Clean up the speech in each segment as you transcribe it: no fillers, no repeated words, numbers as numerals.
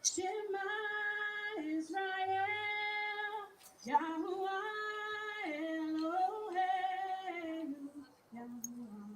Shema Israel, Yahuwah Elohim, Yahuwah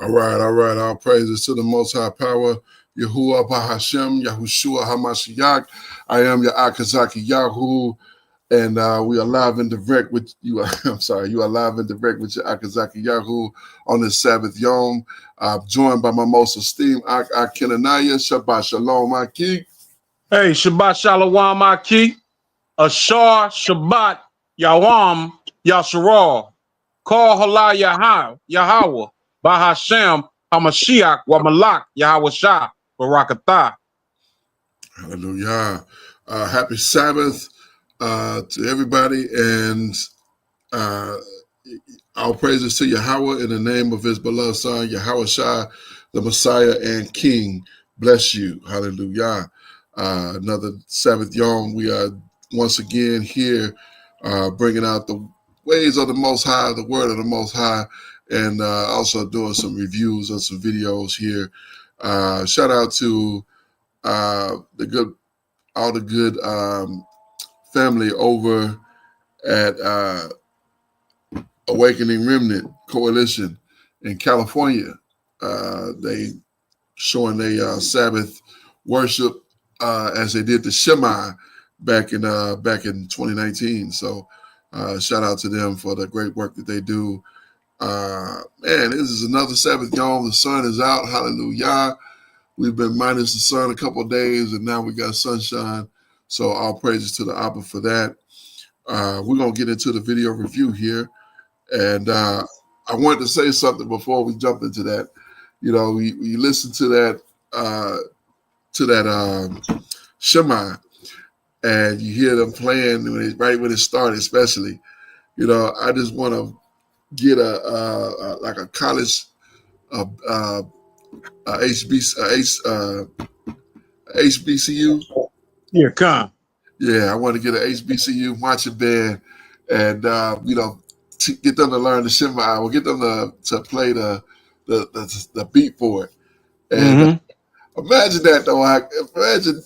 All right. All praises to the Most High Power, Yahuwah Bahashem, Yahushua Hamashiach. I am your Akazaki Yahu. And we are live and direct with you. I'm sorry, you are live and direct with your Akazaki Yahoo on this Sabbath Yom. Joined by my most esteemed Kenanaya. Shabbat Shalom, Aki. Hey, Shabbat Shalom, Aki. Ashar Shabbat Yawam Yasharal. Call Hala Yahweh. Bahashem Hamashiach wa Malak Yahweh Shah Barakatah. Hallelujah. Happy Sabbath to everybody, and our praises to Yahweh in the name of his beloved son, Yahweh Shah, the Messiah and King. Bless you. Hallelujah. Another Sabbath Yom. We are once again here bringing out the ways of the Most High, the word of the Most High, and also doing some reviews and some videos here. Shout out to all the good family over at Awakening Remnant Coalition in California. They showing their Sabbath worship as they did the Shema back in 2019. So shout out to them for the great work that they do. Man, this is another Sabbath Yom. The sun is out. Hallelujah. We've been minus the sun a couple of days, and now we got sunshine. So all praises to the Abba for that. We're going to get into the video review here. And I wanted to say something before we jump into that. You know, we listen to that Shema, and you hear them playing right when it started, especially. You know, I just want to get like a college HBCU. Here, come. Yeah, I want to get an HBCU marching band, and get them to learn the Shema. We'll get them to play the beat for it. And imagine that, though. Imagine,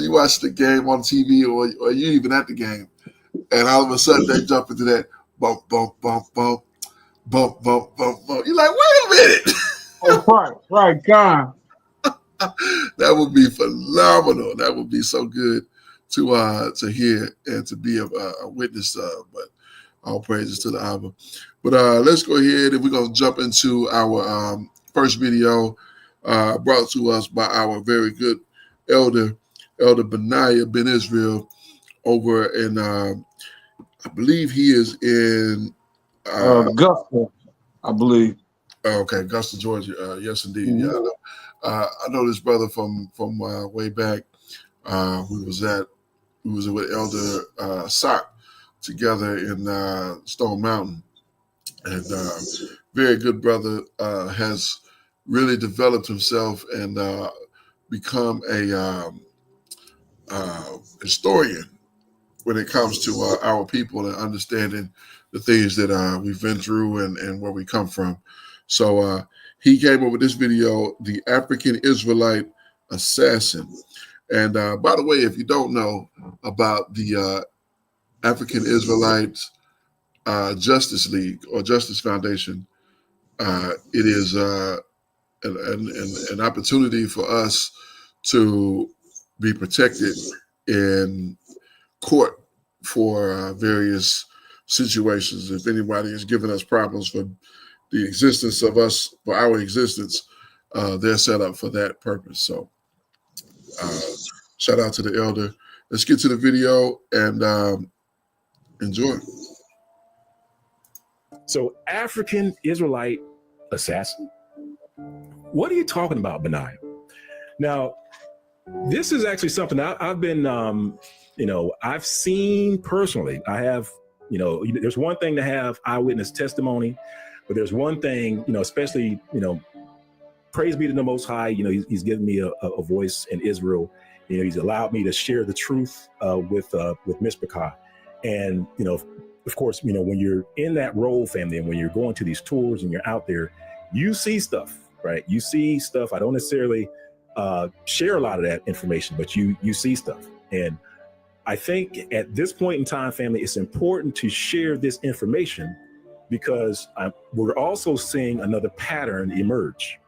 you watch the game on TV or you even at the game, and all of a sudden they jump into that bump, bump, bump, bump, bump, bump, bump, bump. You're like, wait a minute. Right, come. That would be phenomenal. That would be so good to hear and to be a witness of. But all praises to the Abba. But let's go ahead and we're going to jump into our first video brought to us by our very good Elder Benaiah Ben Israel over in, I believe he is in Augusta, I believe. Okay, Augusta, Georgia. Yes, indeed. Yeah, I know this brother from way back. We was with Elder Sock together in Stone Mountain, and very good brother, has really developed himself and become a historian when it comes to our people and understanding the things that we've been through and where we come from. So he came up with this video, The African Israelite Assassin. And by the way, if you don't know about the African Israelite Justice League or Justice Foundation, it is an opportunity for us to be protected in court for various situations. If anybody is giving us problems for the existence of us, for our existence, they're set up for that purpose. So shout out to the elder. Let's get to the video and enjoy. So, African Israelite assassin? What are you talking about, Benaiah? Now, this is actually something I've been, I've seen personally. I have, there's one thing to have eyewitness testimony, but there's one thing, especially, praise be to the Most High. He's given me a voice in Israel. He's allowed me to share the truth with Mishpachah. And, of course, when you're in that role, family, and when you're going to these tours and you're out there, you see stuff, right? You see stuff. I don't necessarily share a lot of that information, but you see stuff. And I think at this point in time, family, it's important to share this information because we're also seeing another pattern emerge.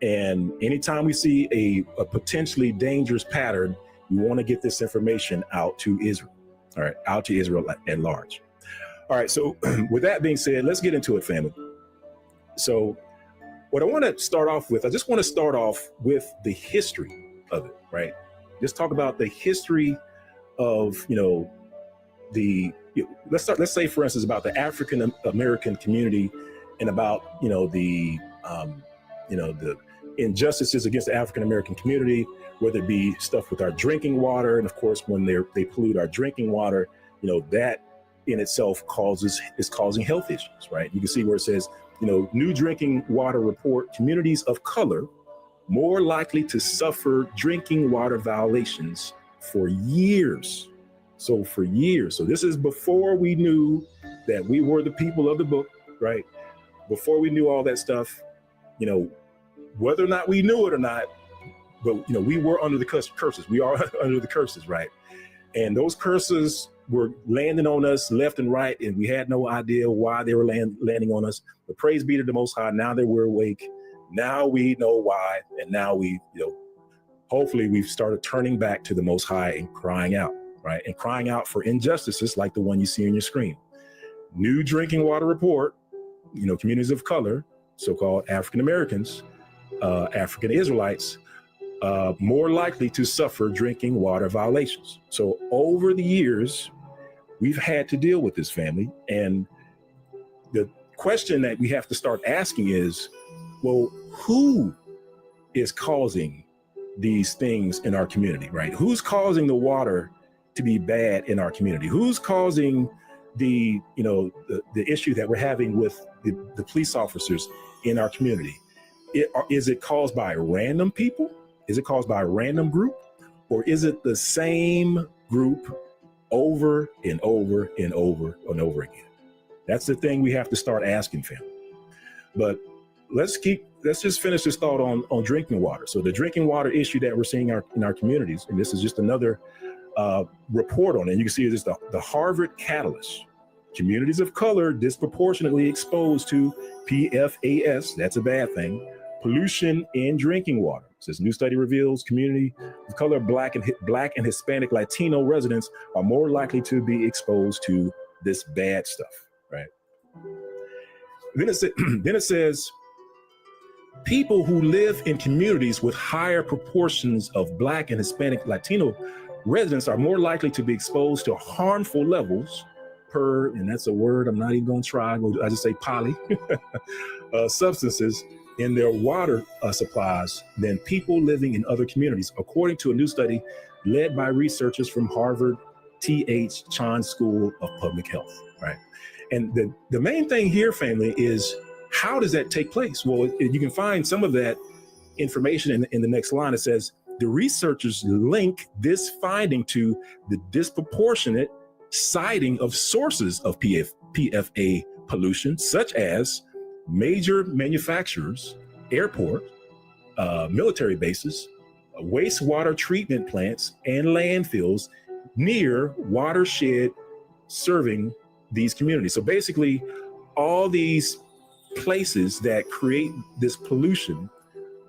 And anytime we see a potentially dangerous pattern, we want to get this information out to Israel. all right, out to Israel at large. All right, so with that being said, let's get into it, family. So what I want to start off with, I just want to start off with the history of it, right? Just talk about the history of, let's say, for instance, about the African American community and about, the injustices against the African American community, whether it be stuff with our drinking water. And of course, when they pollute our drinking water, that in itself is causing health issues, right? You can see where it says, new drinking water report, communities of color more likely to suffer drinking water violations for years. So for years. So this is before we knew that we were the people of the book, right? Before we knew all that stuff, whether or not we knew it or not, but, we were under the curses. We are under the curses, right? And those curses were landing on us left and right, and we had no idea why they were landing on us. But praise be to the Most High. Now that we're awake, now we know why. And now we, hopefully we've started turning back to the Most High and crying out, right? And crying out for injustices like the one you see on your screen. New drinking water report, communities of color, so-called African Americans, African Israelites, more likely to suffer drinking water violations. So over the years, we've had to deal with this, family. And the question that we have to start asking is, well, who is causing these things in our community, right? Who's causing the water to be bad in our community? Who's causing the issue that we're having with the police officers in our community? Is it caused by random people? Is it caused by a random group? Or is it the same group over and over and over and over again? That's the thing we have to start asking, family. But let's just finish this thought on drinking water. So the drinking water issue that we're seeing in our communities, and this is just another report on it. And you can see this, the Harvard Catalyst. Communities of color disproportionately exposed to PFAS, that's a bad thing, pollution in drinking water. It says new study reveals community of color, Black and Hispanic Latino residents are more likely to be exposed to this bad stuff, right? Then it says people who live in communities with higher proportions of Black and Hispanic Latino residents are more likely to be exposed to harmful levels and that's a word I'm not even going to try. I just say poly substances in their water supplies than people living in other communities, according to a new study led by researchers from Harvard T.H. Chan School of Public Health, right? And the main thing here, family, is how does that take place? Well, you can find some of that information in the next line. It says, the researchers link this finding to the disproportionate citing of sources of PFA pollution, such as major manufacturers, airport, military bases, wastewater treatment plants, and landfills near watershed serving these communities. So basically, all these places that create this pollution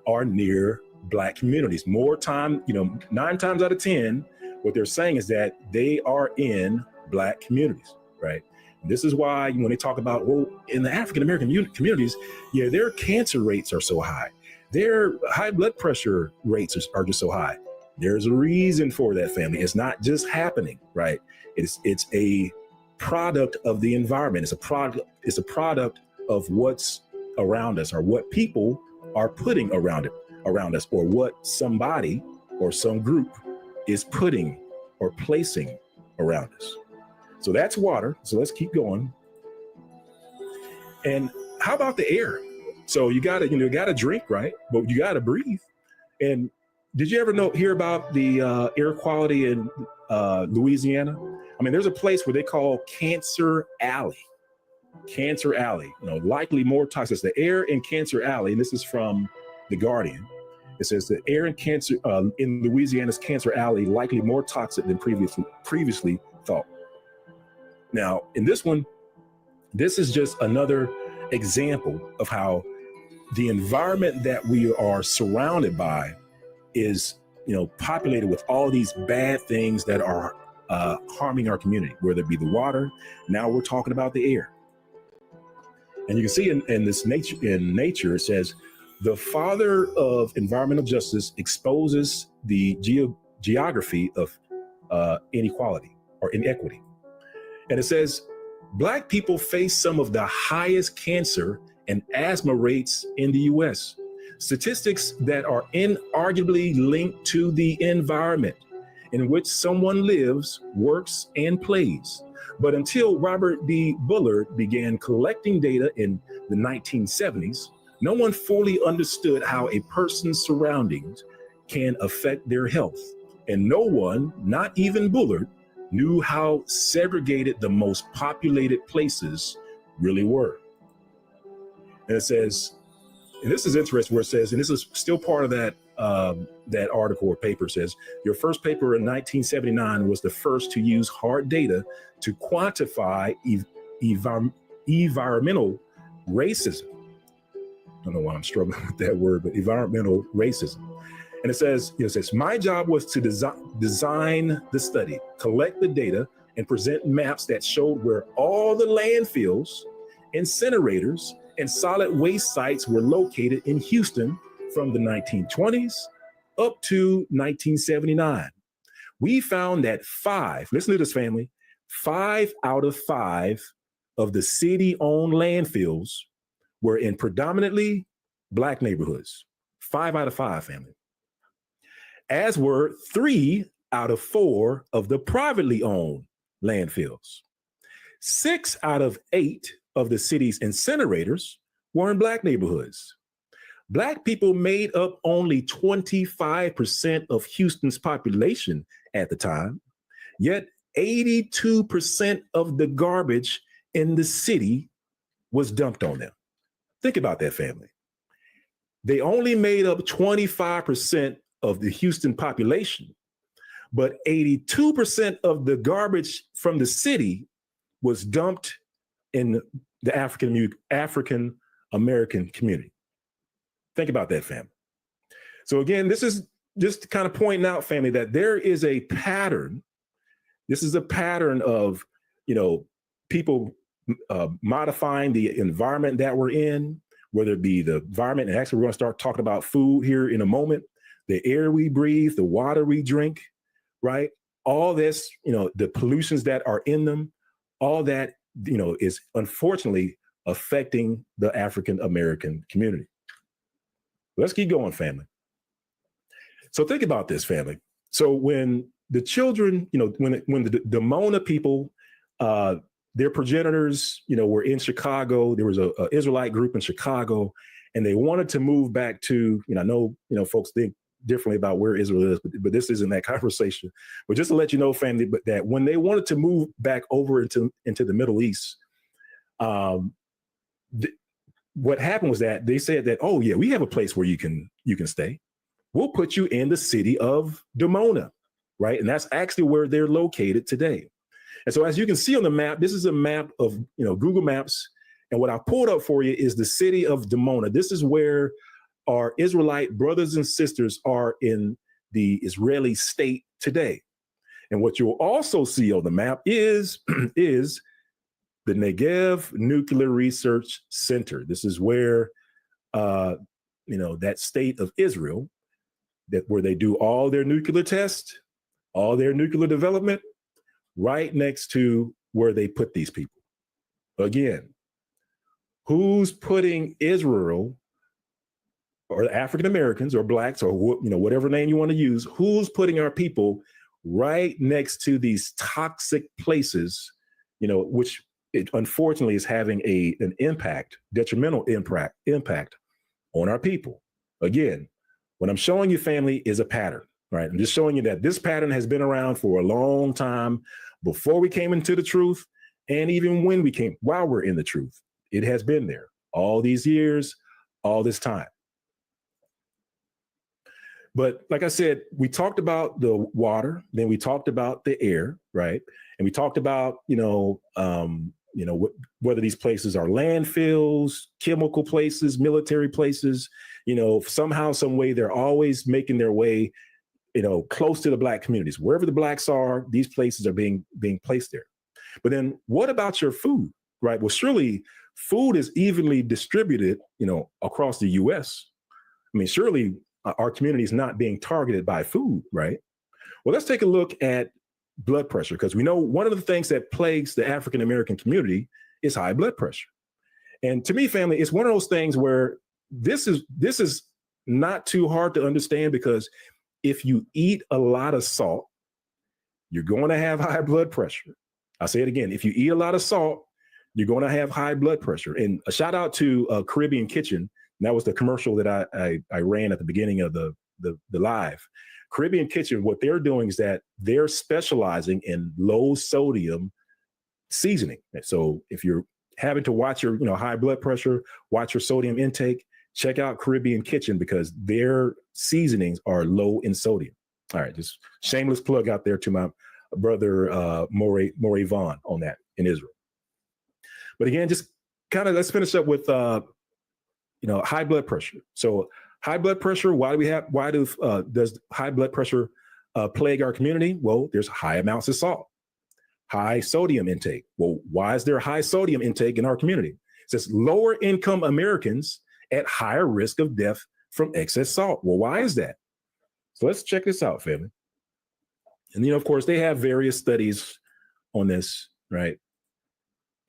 are near Black communities. 9 times out of 10, what they're saying is that they are in Black communities, right? And this is why when they talk about, well, in the African American communities, yeah, their cancer rates are so high. Their high blood pressure rates are just so high. There's a reason for that, family. It's not just happening, right? It's a product of the environment. It's a product of what's around us, or what people are putting around us, or what somebody or some group is putting or placing around us. So that's water. So let's keep going. And how about the air? So you gotta drink, right? But you gotta breathe. And did you ever hear about the air quality in Louisiana? I mean, there's a place where they call Cancer Alley. Cancer Alley, likely more toxic. The air in Cancer Alley, and this is from The Guardian. It says the air in Louisiana's Cancer Alley likely more toxic than previously thought. Now, in this one, this is just another example of how the environment that we are surrounded by is, populated with all these bad things that are harming our community, whether it be the water. Now we're talking about the air. And you can see in nature, it says, the father of environmental justice exposes the geography of inequality or inequity. And it says, Black people face some of the highest cancer and asthma rates in the US. Statistics that are inarguably linked to the environment in which someone lives, works, and plays. But until Robert D. Bullard began collecting data in the 1970s, no one fully understood how a person's surroundings can affect their health. And no one, not even Bullard, knew how segregated the most populated places really were. And it says, and this is interesting where it says, and this is still part of that that article or paper, says, your first paper in 1979 was the first to use hard data to quantify environmental racism. I don't know why I'm struggling with that word, but environmental racism. And it says, my job was to design the study, collect the data, and present maps that showed where all the landfills, incinerators, and solid waste sites were located in Houston from the 1920s up to 1979. We found that listen to this, family, 5 out of 5 of the city-owned landfills were in predominantly Black neighborhoods. 5 out of 5, family. As were 3 out of 4 of the privately owned landfills. 6 out of 8 of the city's incinerators were in Black neighborhoods. Black people made up only 25% of Houston's population at the time, yet 82% of the garbage in the city was dumped on them. Think about that, family. They only made up 25% of the Houston population, but 82% of the garbage from the city was dumped in the African American community. Think about that, family. So again, this is just kind of pointing out, family, that there is a pattern. This is a pattern of, people modifying the environment that we're in, whether it be the environment, and actually we're going to start talking about food here in a moment, the air we breathe, the water we drink, right? All this, the pollutions that are in them, all that, is unfortunately affecting the African American community. Let's keep going, family. So think about this, family. So when the children, when the Damona people, their progenitors, were in Chicago, there was a Israelite group in Chicago, and they wanted to move back to, I know, folks think differently about where Israel is, but this isn't that conversation. But just to let you know, family, but that when they wanted to move back over into the Middle East, what happened was that they said that, oh yeah, we have a place where you can stay. We'll put you in the city of Damona, right? And that's actually where they're located today. And so as you can see on the map, this is a map of, Google Maps. And what I pulled up for you is the city of Damona. This is where our Israelite brothers and sisters are in the Israeli state today. And what you'll also see on the map is the Negev Nuclear Research Center. This is where, that state of Israel, where they do all their nuclear tests, all their nuclear development, right next to where they put these people. Again, who's putting Israel, or African Americans or Blacks, or whatever name you want to use, who's putting our people right next to these toxic places, which it unfortunately is having an impact, detrimental impact on our people. Again, what I'm showing you, family, is a pattern, right? I'm just showing you that this pattern has been around for a long time, before we came into the truth, and even while we're in the truth. It has been there all these years, all this time. But like I said, we talked about the water, then we talked about the air, right? And we talked about, whether these places are landfills, chemical places, military places, somehow, some way, they're always making their way close to the black communities. Wherever the blacks are, these places are being placed there. But then what about your food, right? Well, surely food is evenly distributed, across the U.S. I mean, surely our community is not being targeted by food, right? Well, let's take a look at blood pressure, because we know one of the things that plagues the African-American community is high blood pressure. And to me, family, it's one of those things where this is not too hard to understand, because if you eat a lot of salt, you're going to have high blood pressure. I'll say it again. If you eat a lot of salt, you're going to have high blood pressure. And a shout out to Caribbean Kitchen. And that was the commercial that I ran at the beginning of the live. Caribbean Kitchen, what they're doing is that they're specializing in low sodium seasoning. So if you're having to watch your high blood pressure, watch your sodium intake, check out Caribbean Kitchen, because their seasonings are low in sodium. All right, just shameless plug out there to my brother Maury Vaughn on that in Israel. But again, just kind of let's finish up with high blood pressure. So high blood pressure, does high blood pressure plague our community? Well, there's high amounts of salt, high sodium intake. Well, why is there high sodium intake in our community? It says lower income Americans at higher risk of death from excess salt. Well, why is that? So let's check this out, family. And, of course, they have various studies on this, right?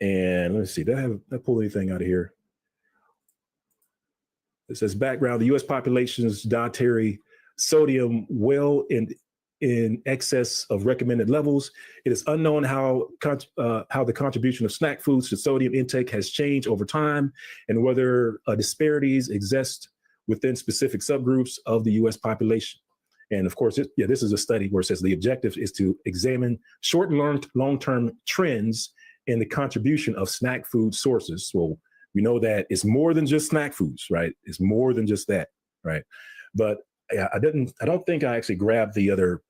And let's see, did I pull anything out of here? It says background, the U.S. population's dietary sodium well in excess of recommended levels. It is unknown how the contribution of snack foods to sodium intake has changed over time, and whether disparities exist within specific subgroups of the U.S. population. And of course, this is a study where it says the objective is to examine short and long-term trends in the contribution of snack food sources. So we know that it's more than just snack foods, right? It's more than just that, right? But I don't think I actually grabbed the other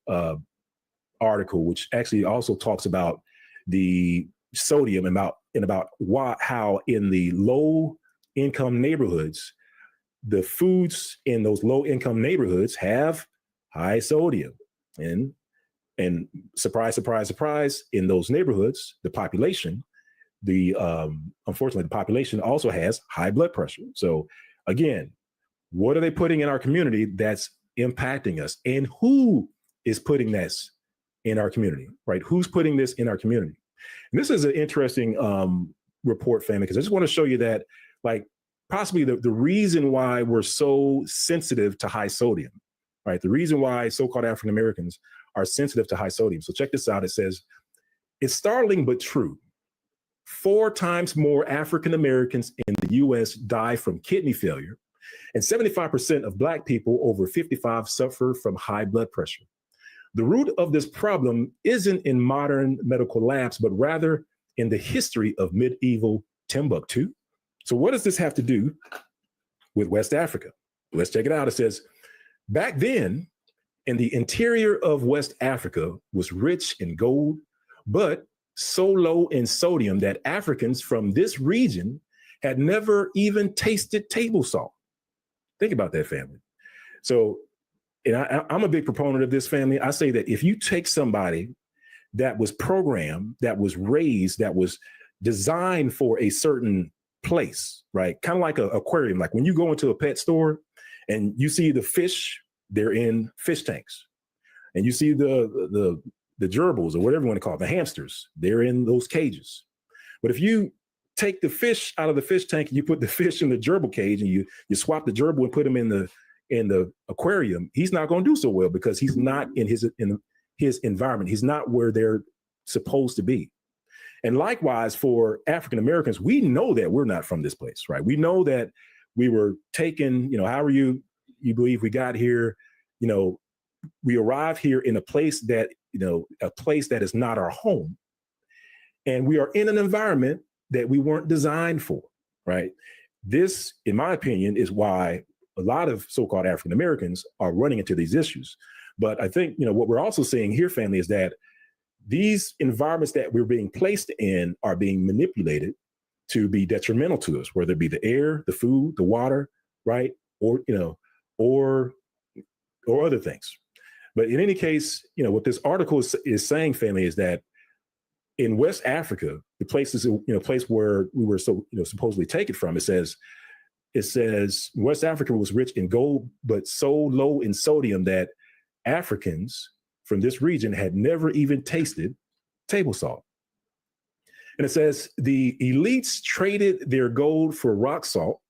article, which actually also talks about the sodium and about how in the low income neighborhoods, the foods in those low income neighborhoods have high sodium. And surprise, surprise, surprise, in those neighborhoods, the population, unfortunately, the population also has high blood pressure. So again, what are they putting in our community that's impacting us? And who is putting this in our community, right? Who's putting this in our community? And this is an interesting report, family, because I just want to show you that, like, possibly the reason why we're so sensitive to high sodium, right? The reason why so-called African Americans are sensitive to high sodium. So check this out. It says, it's startling but true. 4 times more African Americans in the U.S. die from kidney failure, and 75% of Black people over 55 suffer from high blood pressure. The root of this problem isn't in modern medical labs, but rather in the history of medieval Timbuktu. So what does this have to do with West Africa? Let's check it out. It says, back then, in the interior of West Africa was rich in gold, but so low in sodium that Africans from this region had never even tasted table salt. Think about that, family. So, and I'm a big proponent of this, family. I say that if you take somebody that was programmed, that was raised, that was designed for a certain place, right? Kind of like an aquarium. Like when you go into a pet store and you see the fish, they're in fish tanks. And you see the gerbils, or whatever you want to call it, the hamsters, they're in those cages. But if you take the fish out of the fish tank and you put the fish in the gerbil cage and you swap the gerbil and put him in the aquarium, he's not going to do so well because he's not in his environment. He's not where they're supposed to be. And likewise for African Americans, we know that we're not from this place, right? We know that we were taken, however you believe we got here, we arrived here in a place that is not our home. And we are in an environment that we weren't designed for, right? This, in my opinion, is why a lot of so-called African Americans are running into these issues. But I think, what we're also seeing here, family, is that these environments that we're being placed in are being manipulated to be detrimental to us, whether it be the air, the food, the water, right? Or other things. But in any case, what this article is saying, family, is that in West Africa, the places, place where we were supposedly taken from, it says West Africa was rich in gold, but so low in sodium that Africans from this region had never even tasted table salt. And it says the elites traded their gold for rock salt.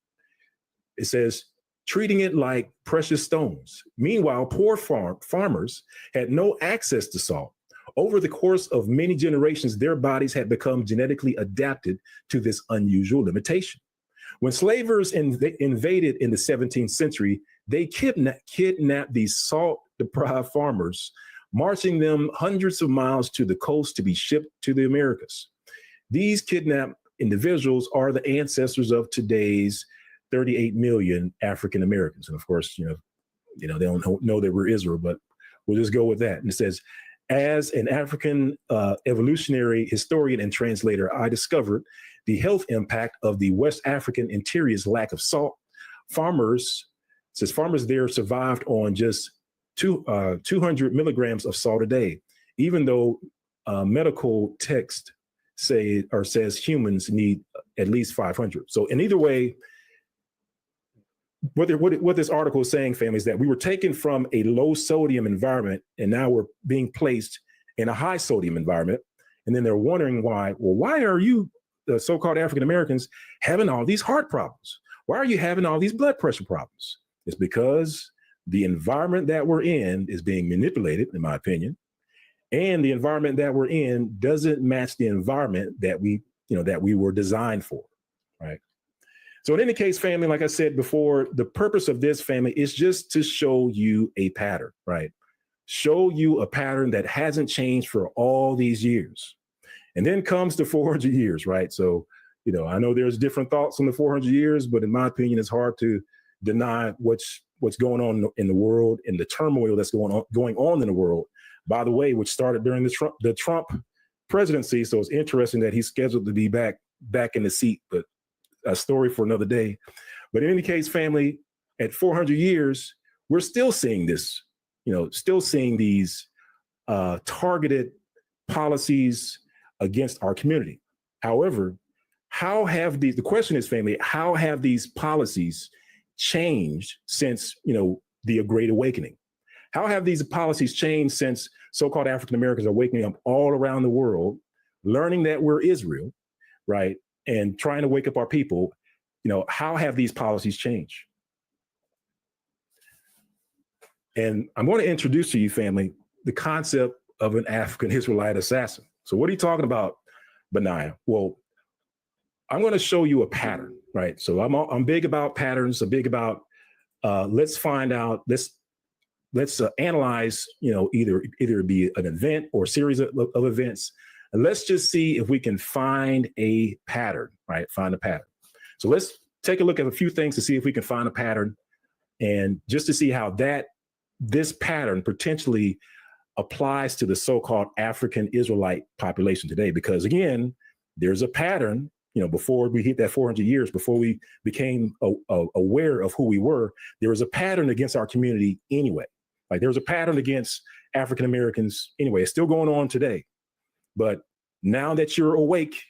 It says, treating it like precious stones. Meanwhile, poor farmers had no access to salt. Over the course of many generations, their bodies had become genetically adapted to this unusual limitation. When slavers invaded in the 17th century, they kidnapped these salt-deprived farmers, marching them hundreds of miles to the coast to be shipped to the Americas. These kidnapped individuals are the ancestors of today's 38 million African Americans. And of course, they don't know that we're Israel, but we'll just go with that. And it says, as an African evolutionary historian and translator, I discovered the health impact of the West African interior's lack of salt. Farmers there survived on just 200 milligrams of salt a day, even though medical text says humans need at least 500. So in either way, what this article is saying, family, is that we were taken from a low sodium environment and now we're being placed in a high sodium environment. And then they're wondering why are you, the so-called African Americans, having all these heart problems? Why are you having all these blood pressure problems? It's because the environment that we're in is being manipulated, in my opinion. And the environment that we're in doesn't match the environment that we were designed for, right? So in any case, family, like I said before, the purpose of this, family, is just to show you a pattern, right? Show you a pattern that hasn't changed for all these years. And then comes the 400 years, right? So, I know there's different thoughts on the 400 years, but in my opinion, it's hard to deny what's going on in the world and the turmoil that's going on in the world, by the way, which started during the Trump presidency. So it's interesting that he's scheduled to be back in the seat, but a story for another day. But in any case, family, at 400 years, we're still seeing this, still seeing these targeted policies against our community. However, the question is, family, how have these policies changed since, the Great Awakening? How have these policies changed since so-called African Americans are waking up all around the world, learning that we're Israel, right? And trying to wake up our people? How have these policies changed? And I'm going to introduce to you, family, the concept of an African Israelite assassin. So what are you talking about, Benaiah? Well, I'm going to show you a pattern, right? So I'm big about patterns. I'm big about let's find out. Let's analyze. Either be an event or a series of events. And let's just see if we can find a pattern, right? Find a pattern. So let's take a look at a few things to see if we can find a pattern, and just to see how this pattern potentially applies to the so-called African Israelite population today. Because again, there's a pattern, before we hit that 400 years, before we became aware of who we were, there was a pattern against our community anyway. Like there was a pattern against African Americans anyway. It's still going on today. But now that you're awake,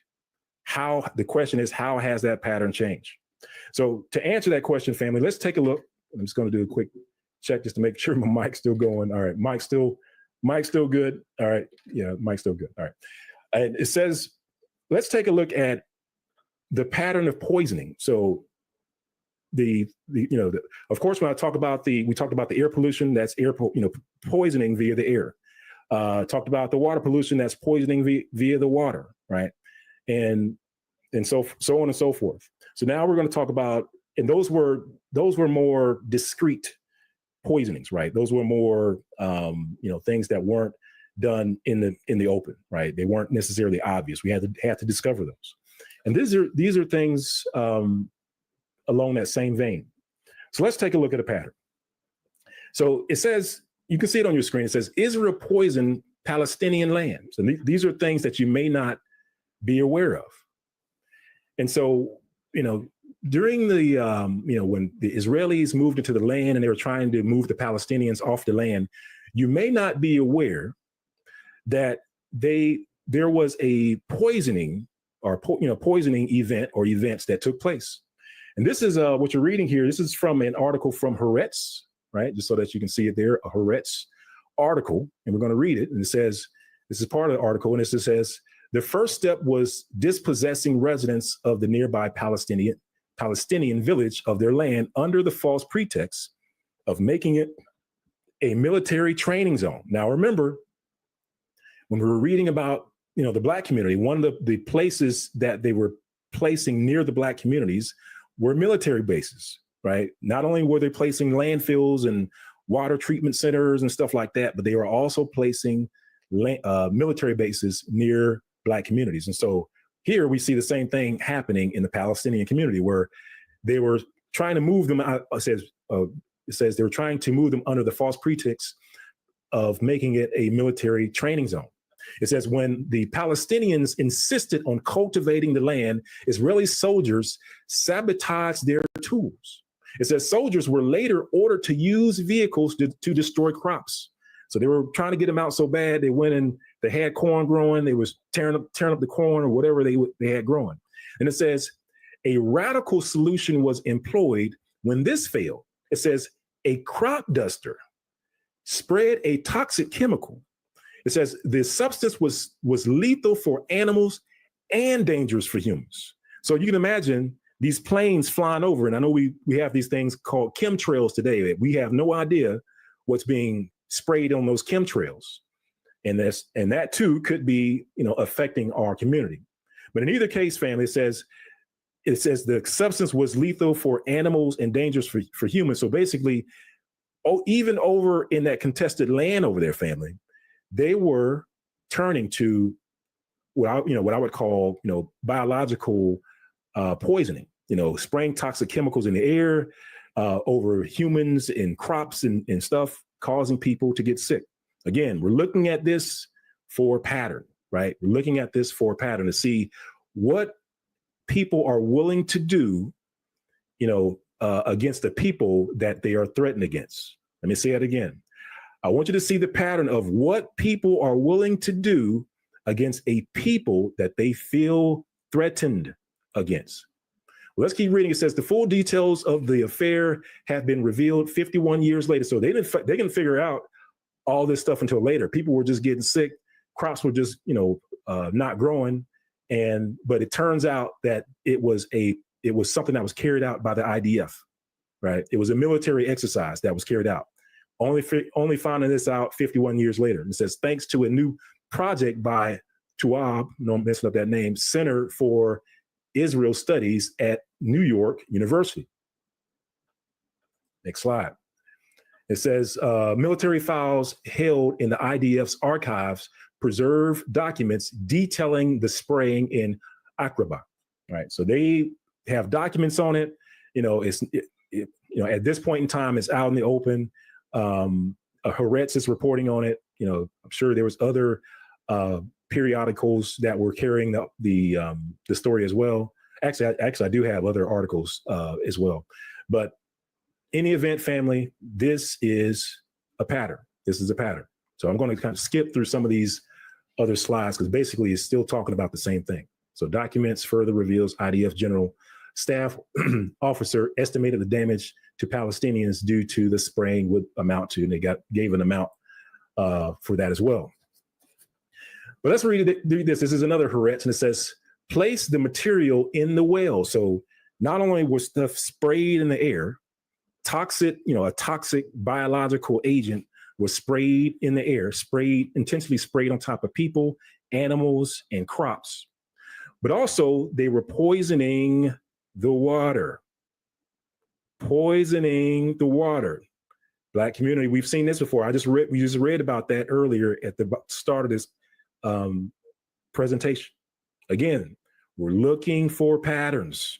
the question is, how has that pattern changed? So to answer that question, family, let's take a look. I'm just going to do a quick check just to make sure my mic's still going. All right, mic's still good. All right, yeah, mic's still good. All right, and it says, let's take a look at the pattern of poisoning. So of course, when we talked about the air pollution, that's poisoning via the air. Talked about the water pollution, that's poisoning via the water, right? And so on and so forth. So now we're going to talk about, and those were more discrete poisonings, right? Those were more things that weren't done in the open, right? They weren't necessarily obvious. We had to discover those. And these are things along that same vein. So let's take a look at a pattern. So it says, you can see it on your screen. It says, Israel poisoned Palestinian lands. And these are things that you may not be aware of. And so, during the, when the Israelis moved into the land and they were trying to move the Palestinians off the land, You may not be aware that there was a poisoning or poisoning event or events that took place. And this is what you're reading here. This is from an article from Haaretz, right? Just so that you can see it there, a Haaretz article. And we're going to read it. And it says, this is part of the article. And it says, the first step was dispossessing residents of the nearby Palestinian village of their land under the false pretext of making it a military training zone. Now, remember, when we were reading about, the Black community, one of the places that they were placing near the Black communities were military bases, right? Not only were they placing landfills and water treatment centers and stuff like that, but they were also placing military bases near Black communities. And so here we see the same thing happening in the Palestinian community, where they were trying to move them out. It says they were trying to move them under the false pretext of making it a military training zone. It says when the Palestinians insisted on cultivating the land, Israeli soldiers sabotaged their tools. It says soldiers were later ordered to use vehicles to destroy crops. So they were trying to get them out so bad, they went and they had corn growing. They was tearing up the corn or whatever they had growing. And it says a radical solution was employed when this failed. It says a crop duster spread a toxic chemical. It says the substance was lethal for animals and dangerous for humans. So you can imagine these planes flying over, and I know we have these things called chemtrails today. We have no idea what's being sprayed on those chemtrails, and that too could be affecting our community. But in either case, family, it says the substance was lethal for animals and dangerous for humans. So basically, even over in that contested land over there, family, they were turning to what I would call biological poisoning. Spraying toxic chemicals in the air over humans and crops and stuff, causing people to get sick. Again, we're looking at this for pattern, right? We're looking at this for pattern to see what people are willing to do, against the people that they are threatened against. Let me say it again. I want you to see the pattern of what people are willing to do against a people that they feel threatened against. Well, let's keep reading. It says the full details of the affair have been revealed 51 years later. So they didn't figure out all this stuff until later. People were just getting sick. Crops were just, not growing. But it turns out that it was something that was carried out by the IDF, right? It was a military exercise that was carried out. Only finding this out 51 years later. And it says, thanks to a new project by TUAB, no I'm messing up that name, Center for Israel Studies at New York University. Next slide. It says, military files held in the IDF's archives preserve documents detailing the spraying in Aqaba. Right. So they have documents on it. At this point in time, it's out in the open. Haaretz is reporting on it. I'm sure there was other periodicals that were carrying the story as well. Actually, I do have other articles as well. But in the event, family, this is a pattern. This is a pattern. So I'm going to kind of skip through some of these other slides because basically it's still talking about the same thing. So documents further reveals IDF general staff officer estimated the damage to Palestinians due to the spraying would amount to, and they gave an amount for that as well. But let's read this. This is another Haaretz, and it says, place the material in the well. So not only was stuff sprayed in the air, a toxic biological agent was sprayed in the air, intentionally sprayed on top of people, animals, and crops. But also they were poisoning the water. Poisoning the water. Black community, we've seen this before. We just read about that earlier at the start of this presentation. Again, we're looking for patterns.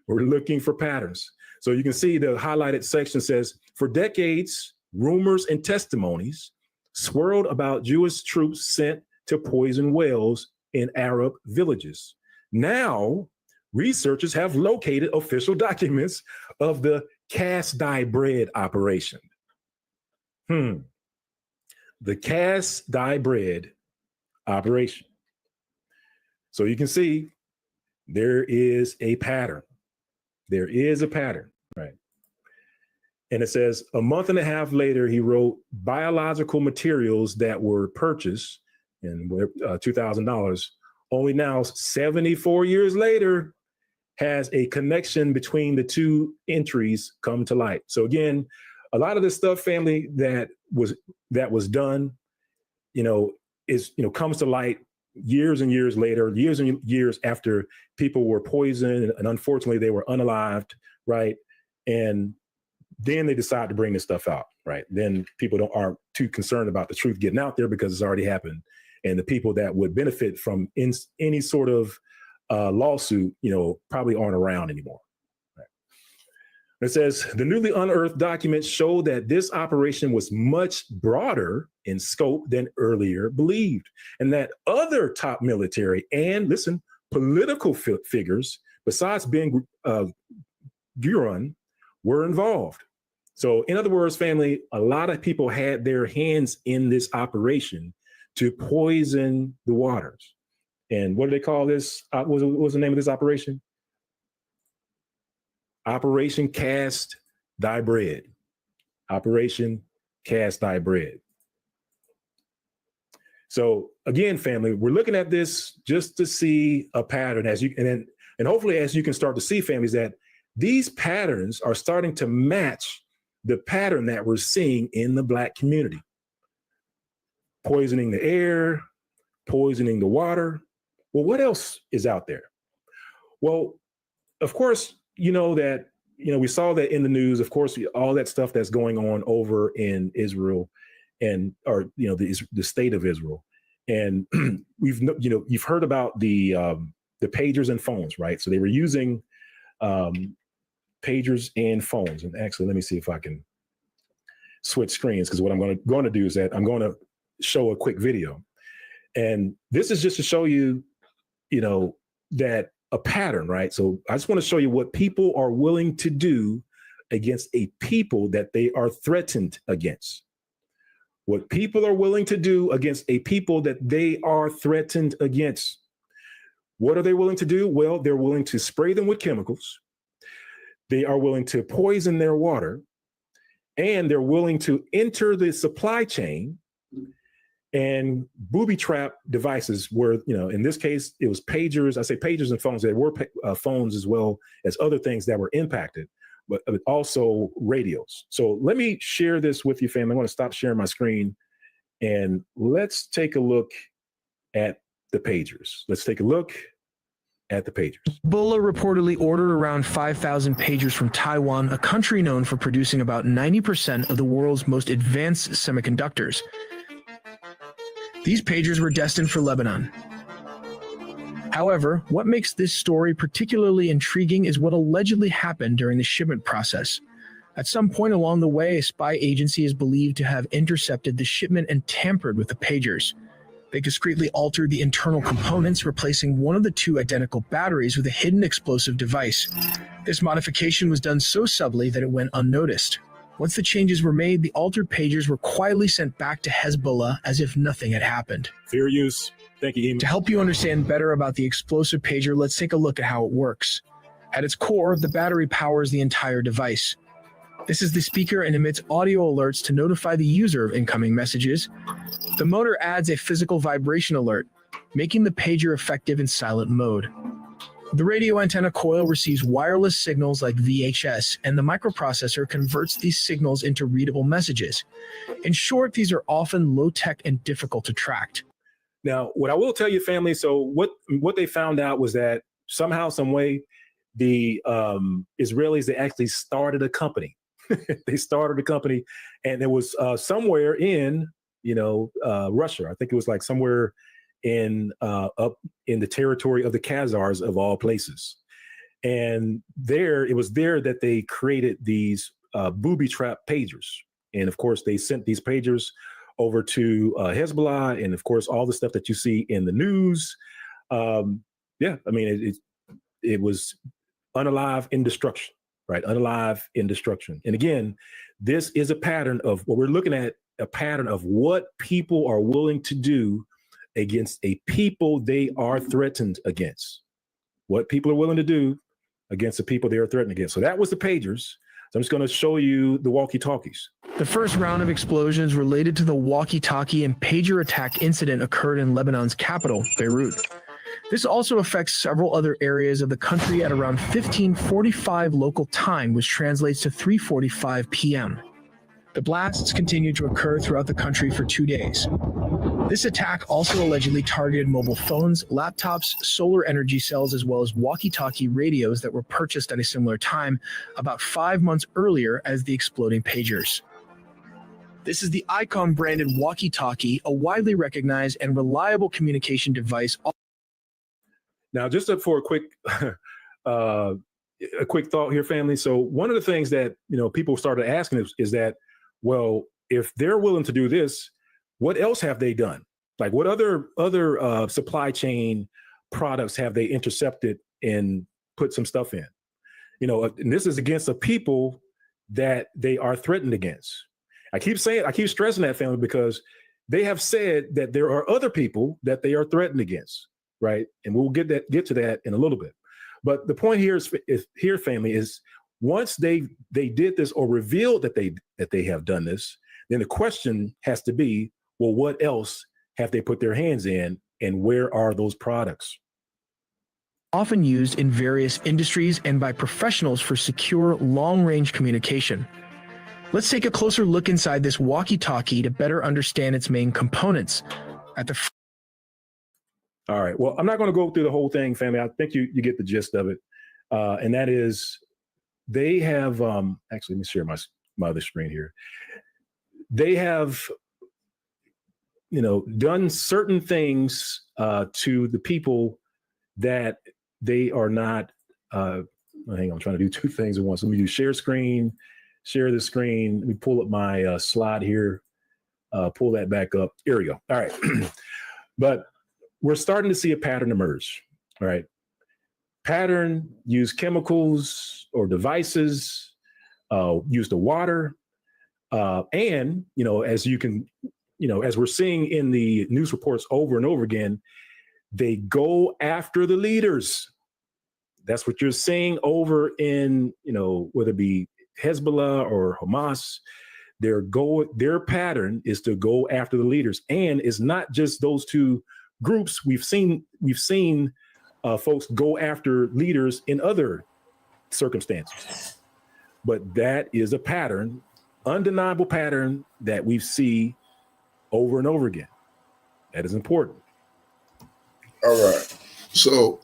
We're looking for patterns. So you can see the highlighted section says, for decades, rumors and testimonies swirled about Jewish troops sent to poison wells in Arab villages. Now, researchers have located official documents of the cast dye bread operation. the cast thy bread operation. So you can see there is a pattern. There is a pattern, right? And it says a month and a half later, he wrote biological materials that were purchased in $2,000. Only now, 74 years later, has a connection between the two entries come to light. So again, a lot of this stuff, family, that was done, comes to light years and years later, years and years after people were poisoned and unfortunately they were unalived, right? And then they decide to bring this stuff out, right? Then people aren't too concerned about the truth getting out there because it's already happened. And the people that would benefit from any sort of lawsuit, probably aren't around anymore. Right? It says the newly unearthed documents show that this operation was much broader in scope than earlier believed, and that other top military and, listen, political figures besides Ben Gurion were involved. So in other words, family, a lot of people had their hands in this operation to poison the waters. And what do they call this? What was the name of this operation? Operation Cast Thy Bread. Operation Cast Thy Bread. So again, family, we're looking at this just to see a pattern and hopefully as you can start to see, families, that these patterns are starting to match the pattern that we're seeing in the Black community. Poisoning the air, poisoning the water. Well, what else is out there? Well, of course, we saw that in the news, of course, all that stuff that's going on over in Israel the state of Israel. And you've heard about the pagers and phones, right? So they were using pagers and phones. And actually, let me see if I can switch screens, because what I'm going to do is that I'm going to show a quick video. And this is just to show you, that a pattern, right? So I just want to show you what people are willing to do against a people that they are threatened against. What people are willing to do against a people that they are threatened against. What are they willing to do? Well, they're willing to spray them with chemicals. They are willing to poison their water, and they're willing to enter the supply chain and booby trap devices where, in this case, it was pagers. I say pagers and phones. There were phones as well as other things that were impacted, but also radios. So let me share this with you, family. I want to stop sharing my screen and let's take a look at the pagers. Let's take a look at the pagers. Hezbollah reportedly ordered around 5,000 pagers from Taiwan, a country known for producing about 90% of the world's most advanced semiconductors. These pagers were destined for Lebanon. However, what makes this story particularly intriguing is what allegedly happened during the shipment process. At some point along the way, a spy agency is believed to have intercepted the shipment and tampered with the pagers. They discreetly altered the internal components, replacing one of the two identical batteries with a hidden explosive device. This modification was done so subtly that it went unnoticed. Once the changes were made, the altered pagers were quietly sent back to Hezbollah as if nothing had happened. Fair use. Thank you, Eamon. To help you understand better about the explosive pager, let's take a look at how it works. At its core, the battery powers the entire device. This is the speaker and emits audio alerts to notify the user of incoming messages. The motor adds a physical vibration alert, making the pager effective in silent mode. The radio antenna coil receives wireless signals like VHS, and the microprocessor converts these signals into readable messages. In short, these are often low-tech and difficult to track. Now, what I will tell you, family, so what they found out was that somehow, some way, the Israelis, they actually started a company. They started a company, and it was somewhere in, Russia. I think it was like somewhere in up in the territory of the Khazars, of all places. And it was there that they created these booby trap pagers. And of course, they sent these pagers over to Hezbollah, and of course, all the stuff that you see in the news. It was unalive in destruction, right? Unalive in destruction. And again, this is a pattern of what we're looking at a pattern of what people are willing to do against a people they are threatened against. What people are willing to do against the people they are threatened against. So that was the pagers. So I'm just going to show you the walkie-talkies. The first round of explosions related to the walkie-talkie and pager attack incident occurred in Lebanon's capital, Beirut. This also affects several other areas of the country at around 15:45 local time, which translates to 3:45 p.m. The blasts continued to occur throughout the country for 2 days. This attack also allegedly targeted mobile phones, laptops, solar energy cells, as well as walkie-talkie radios that were purchased at a similar time, about 5 months earlier as the exploding pagers. This is the Icon branded walkie-talkie, a widely recognized and reliable communication device. Now, just for a quick thought here, family. So one of the things that people started asking is that, well, if they're willing to do this, what else have they done? Like, what other supply chain products have they intercepted and put some stuff in? And this is against the people that they are threatened against. I keep stressing that, family, because they have said that there are other people that they are threatened against, right? And we'll get to that in a little bit. But the point here is family, is once they did this or revealed that they have done this, then the question has to be, well, what else have they put their hands in, and where are those products? Often used in various industries and by professionals for secure long-range communication. Let's take a closer look inside this walkie-talkie to better understand its main components. All right. Well, I'm not going to go through the whole thing, family. I think you get the gist of it. And that is, they have actually, let me share my other screen here. They have done certain things to the people that they are not. Hang on, I'm trying to do two things at once. Let me do share the screen. Let me pull up my slide here. Pull that back up. Here we go. All right. But we're starting to see a pattern emerge. All right. Pattern: use chemicals or devices, use the water. And, as you can, as we're seeing in the news reports over and over again, they go after the leaders. That's what you're seeing over in, whether it be Hezbollah or Hamas. Their pattern is to go after the leaders. And it's not just those two groups. We've seen folks go after leaders in other circumstances. But that is a pattern, undeniable pattern, that we see over and over again. That is important. All right. So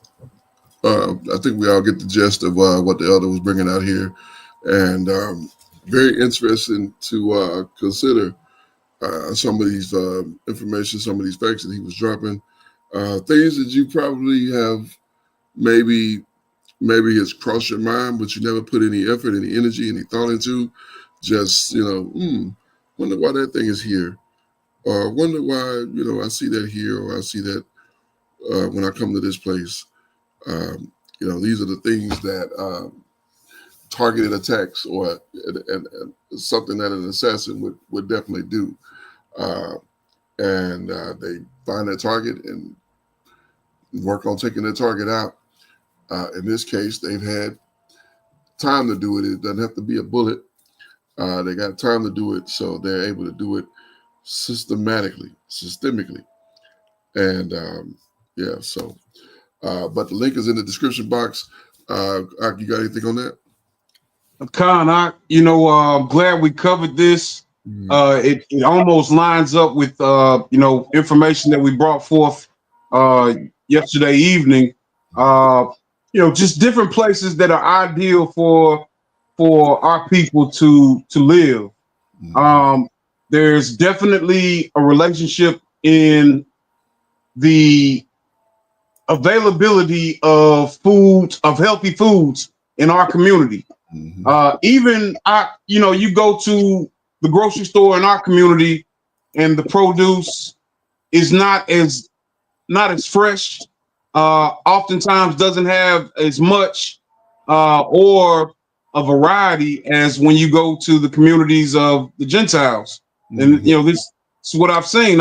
I think we all get the gist of what the elder was bringing out here. And very interesting to consider some of these information, some of these facts that he was dropping. Things that you probably have maybe has crossed your mind, but you never put any effort, any energy, any thought into. Just, wonder why that thing is here. Or wonder why, I see that here, or I see that when I come to this place. These are the things that targeted attacks or and something that an assassin would definitely do. And they find that target and work on taking that target out. In this case, they've had time to do it. It doesn't have to be a bullet. They got time to do it, so they're able to do it systemically. And but the link is in the description box. You got anything on that? Khan, I'm glad we covered this. It almost lines up with information that we brought forth yesterday evening. Just different places that are ideal for our people to live. There's definitely a relationship in the availability of foods, of healthy foods in our community. Even you go to the grocery store in our community and the produce is not as fresh, oftentimes doesn't have as much or a variety as when you go to the communities of the Gentiles. And this is what I've seen.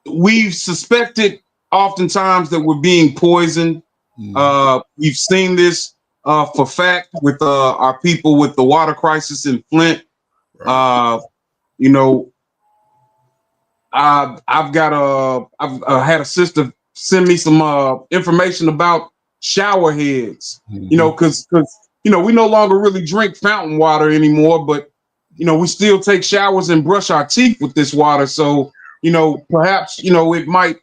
We've suspected oftentimes that we're being poisoned. We've seen this for fact with our people with the water crisis in Flint. Right. I've had a sister send me some information about shower heads. Because we no longer really drink fountain water anymore, but we still take showers and brush our teeth with this water. So perhaps it might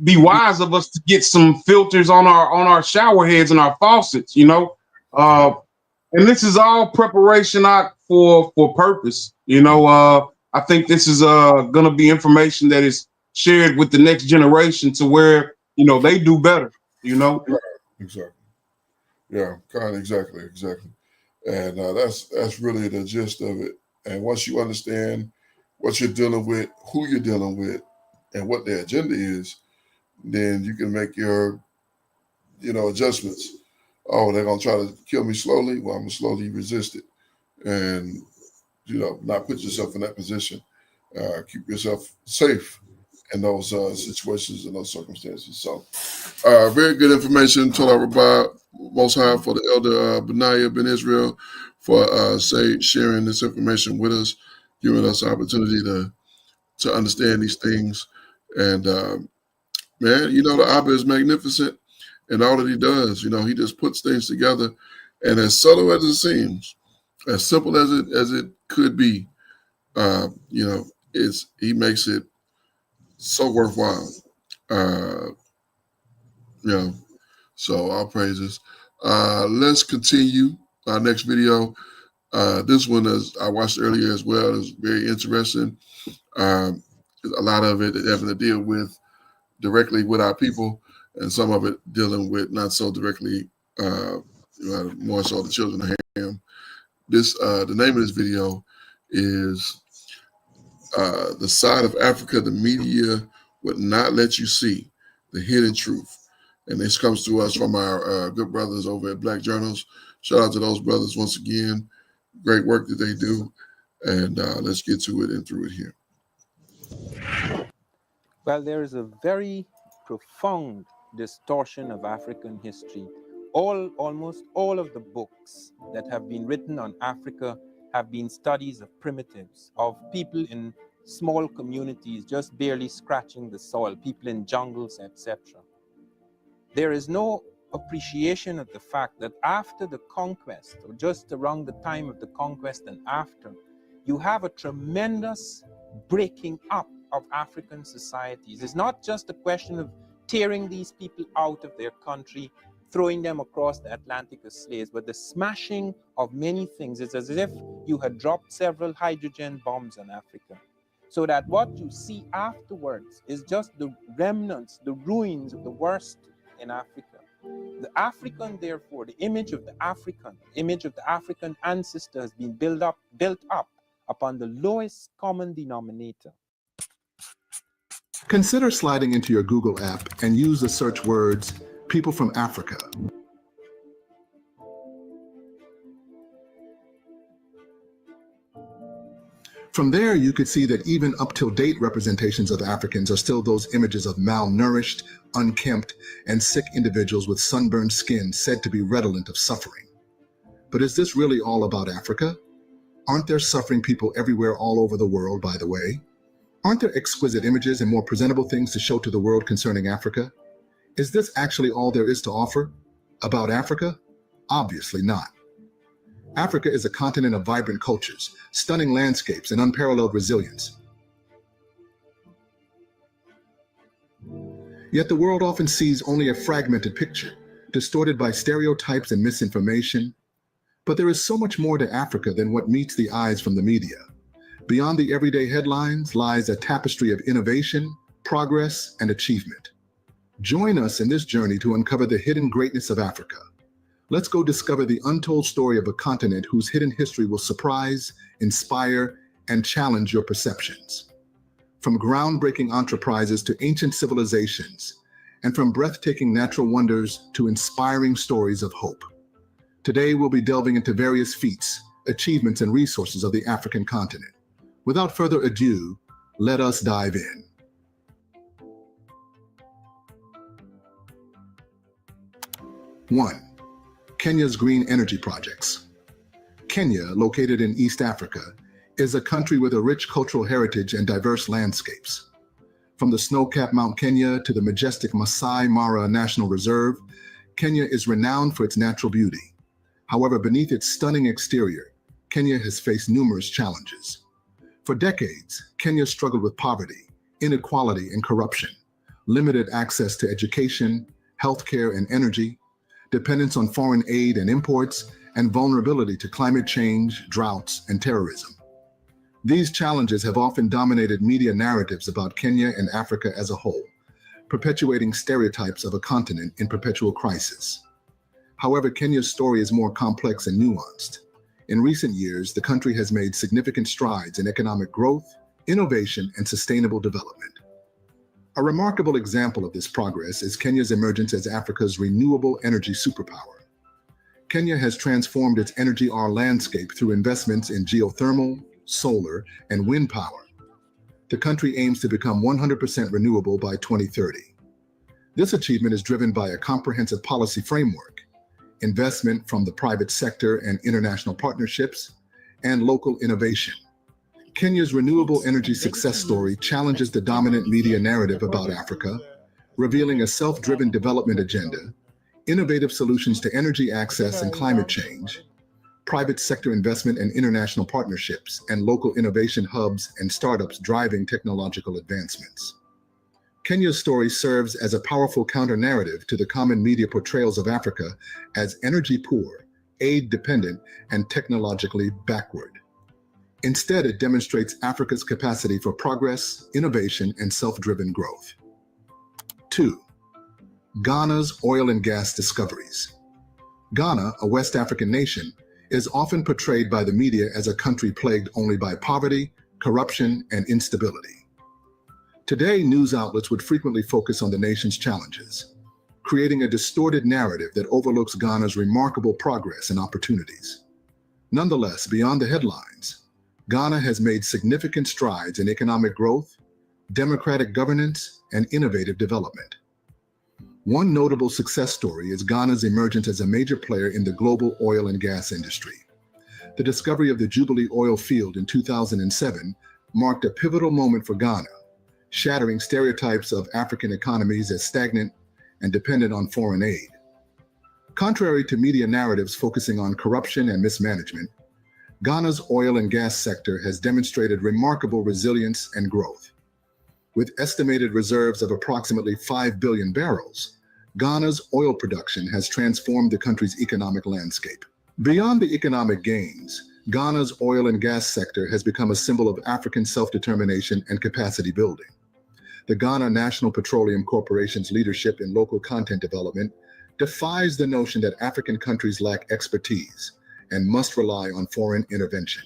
be wise of us to get some filters on our shower heads and our faucets. And this is all preparation for purpose. I think this is going to be information that is shared with the next generation to where they do better. Right. Exactly. Yeah, kind of exactly. And that's really the gist of it. And once you understand what you're dealing with, who you're dealing with, and what their agenda is, then you can make your adjustments. Oh, they're gonna try to kill me slowly. Well, I'm gonna slowly resist it, and not put yourself in that position. Keep yourself safe in those situations and those circumstances. So, very good information. Told Rabbi Most High for the elder Benaiah Ben Israel for sharing this information with us, giving us the opportunity to understand these things. And man, the Abba is magnificent in all that he does. He just puts things together, and as subtle as it seems, as simple as it could be, he makes it so worthwhile. So all praises. Let's continue our next video. This one I watched earlier as well. Is very interesting. A lot of it having to deal with directly with our people, and some of it dealing with not so directly, more so the children of Ham. The name of this video is "The Side of Africa the Media Would Not Let You See: The Hidden Truth." And this comes to us from our good brothers over at Black Journals. Shout out to those brothers once again. Great work that they do. And let's get to it and through it here. Well, there is a very profound distortion of African history. Almost all of the books that have been written on Africa have been studies of primitives, of people in small communities just barely scratching the soil, people in jungles, etc. There is no appreciation of the fact that after the conquest, or just around the time of the conquest and after, you have a tremendous breaking up of African societies. It's not just a question of tearing these people out of their country, throwing them across the Atlantic as slaves, but the smashing of many things. It's as if you had dropped several hydrogen bombs on Africa. So that what you see afterwards is just the remnants, the ruins of the worst in Africa. The African, therefore, the image of the African ancestor has been built up upon the lowest common denominator. Consider sliding into your Google app and use the search words "people from Africa." From there, you could see that even up-to-date representations of Africans are still those images of malnourished, unkempt, and sick individuals with sunburned skin said to be redolent of suffering. But is this really all about Africa? Aren't there suffering people everywhere all over the world, by the way? Aren't there exquisite images and more presentable things to show to the world concerning Africa? Is this actually all there is to offer about Africa? Obviously not. Africa is a continent of vibrant cultures, stunning landscapes, and unparalleled resilience. Yet the world often sees only a fragmented picture, distorted by stereotypes and misinformation. But there is so much more to Africa than what meets the eyes from the media. Beyond the everyday headlines lies a tapestry of innovation, progress, and achievement. Join us in this journey to uncover the hidden greatness of Africa. Let's go discover the untold story of a continent whose hidden history will surprise, inspire, and challenge your perceptions. From groundbreaking enterprises to ancient civilizations, and from breathtaking natural wonders to inspiring stories of hope. Today, we'll be delving into various feats, achievements, and resources of the African continent. Without further ado, let us dive in. One, Kenya's green energy projects. Kenya, located in East Africa, is a country with a rich cultural heritage and diverse landscapes. From the snow-capped Mount Kenya to the majestic Masai Mara National Reserve, Kenya is renowned for its natural beauty. However, beneath its stunning exterior, Kenya has faced numerous challenges. For decades, Kenya struggled with poverty, inequality, and corruption, limited access to education, healthcare, and energy, dependence on foreign aid and imports, and vulnerability to climate change, droughts, and terrorism. These challenges have often dominated media narratives about Kenya and Africa as a whole, perpetuating stereotypes of a continent in perpetual crisis. However, Kenya's story is more complex and nuanced. In recent years, the country has made significant strides in economic growth, innovation, and sustainable development. A remarkable example of this progress is Kenya's emergence as Africa's renewable energy superpower. Kenya has transformed its energy landscape through investments in geothermal, solar, and wind power. The country aims to become 100% renewable by 2030. This achievement is driven by a comprehensive policy framework, investment from the private sector and international partnerships, and local innovation. Kenya's renewable energy success story challenges the dominant media narrative about Africa, revealing a self-driven development agenda, innovative solutions to energy access and climate change, private sector investment and international partnerships, and local innovation hubs and startups driving technological advancements. Kenya's story serves as a powerful counter-narrative to the common media portrayals of Africa as energy poor, aid-dependent, and technologically backward. Instead, it demonstrates Africa's capacity for progress, innovation, and self-driven growth. 2. Ghana's oil and gas discoveries. Ghana, a West African nation, is often portrayed by the media as a country plagued only by poverty, corruption, and instability. Today, news outlets would frequently focus on the nation's challenges, creating a distorted narrative that overlooks Ghana's remarkable progress and opportunities. Nonetheless, beyond the headlines, Ghana has made significant strides in economic growth, democratic governance, and innovative development. One notable success story is Ghana's emergence as a major player in the global oil and gas industry. The discovery of the Jubilee oil field in 2007 marked a pivotal moment for Ghana, shattering stereotypes of African economies as stagnant and dependent on foreign aid. Contrary to media narratives focusing on corruption and mismanagement, Ghana's oil and gas sector has demonstrated remarkable resilience and growth. With estimated reserves of approximately 5 billion barrels, Ghana's oil production has transformed the country's economic landscape. Beyond the economic gains, Ghana's oil and gas sector has become a symbol of African self-determination and capacity building. The Ghana National Petroleum Corporation's leadership in local content development defies the notion that African countries lack expertise and must rely on foreign intervention.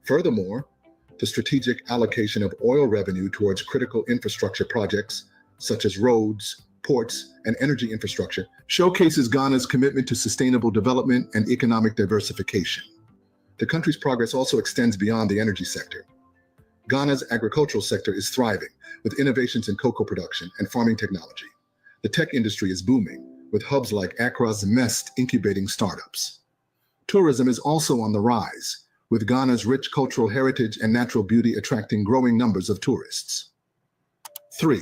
Furthermore, the strategic allocation of oil revenue towards critical infrastructure projects, such as roads, ports, and energy infrastructure, showcases Ghana's commitment to sustainable development and economic diversification. The country's progress also extends beyond the energy sector. Ghana's agricultural sector is thriving, with innovations in cocoa production and farming technology. The tech industry is booming, with hubs like Accra's Mest incubating startups. Tourism is also on the rise, with Ghana's rich cultural heritage and natural beauty attracting growing numbers of tourists. 3.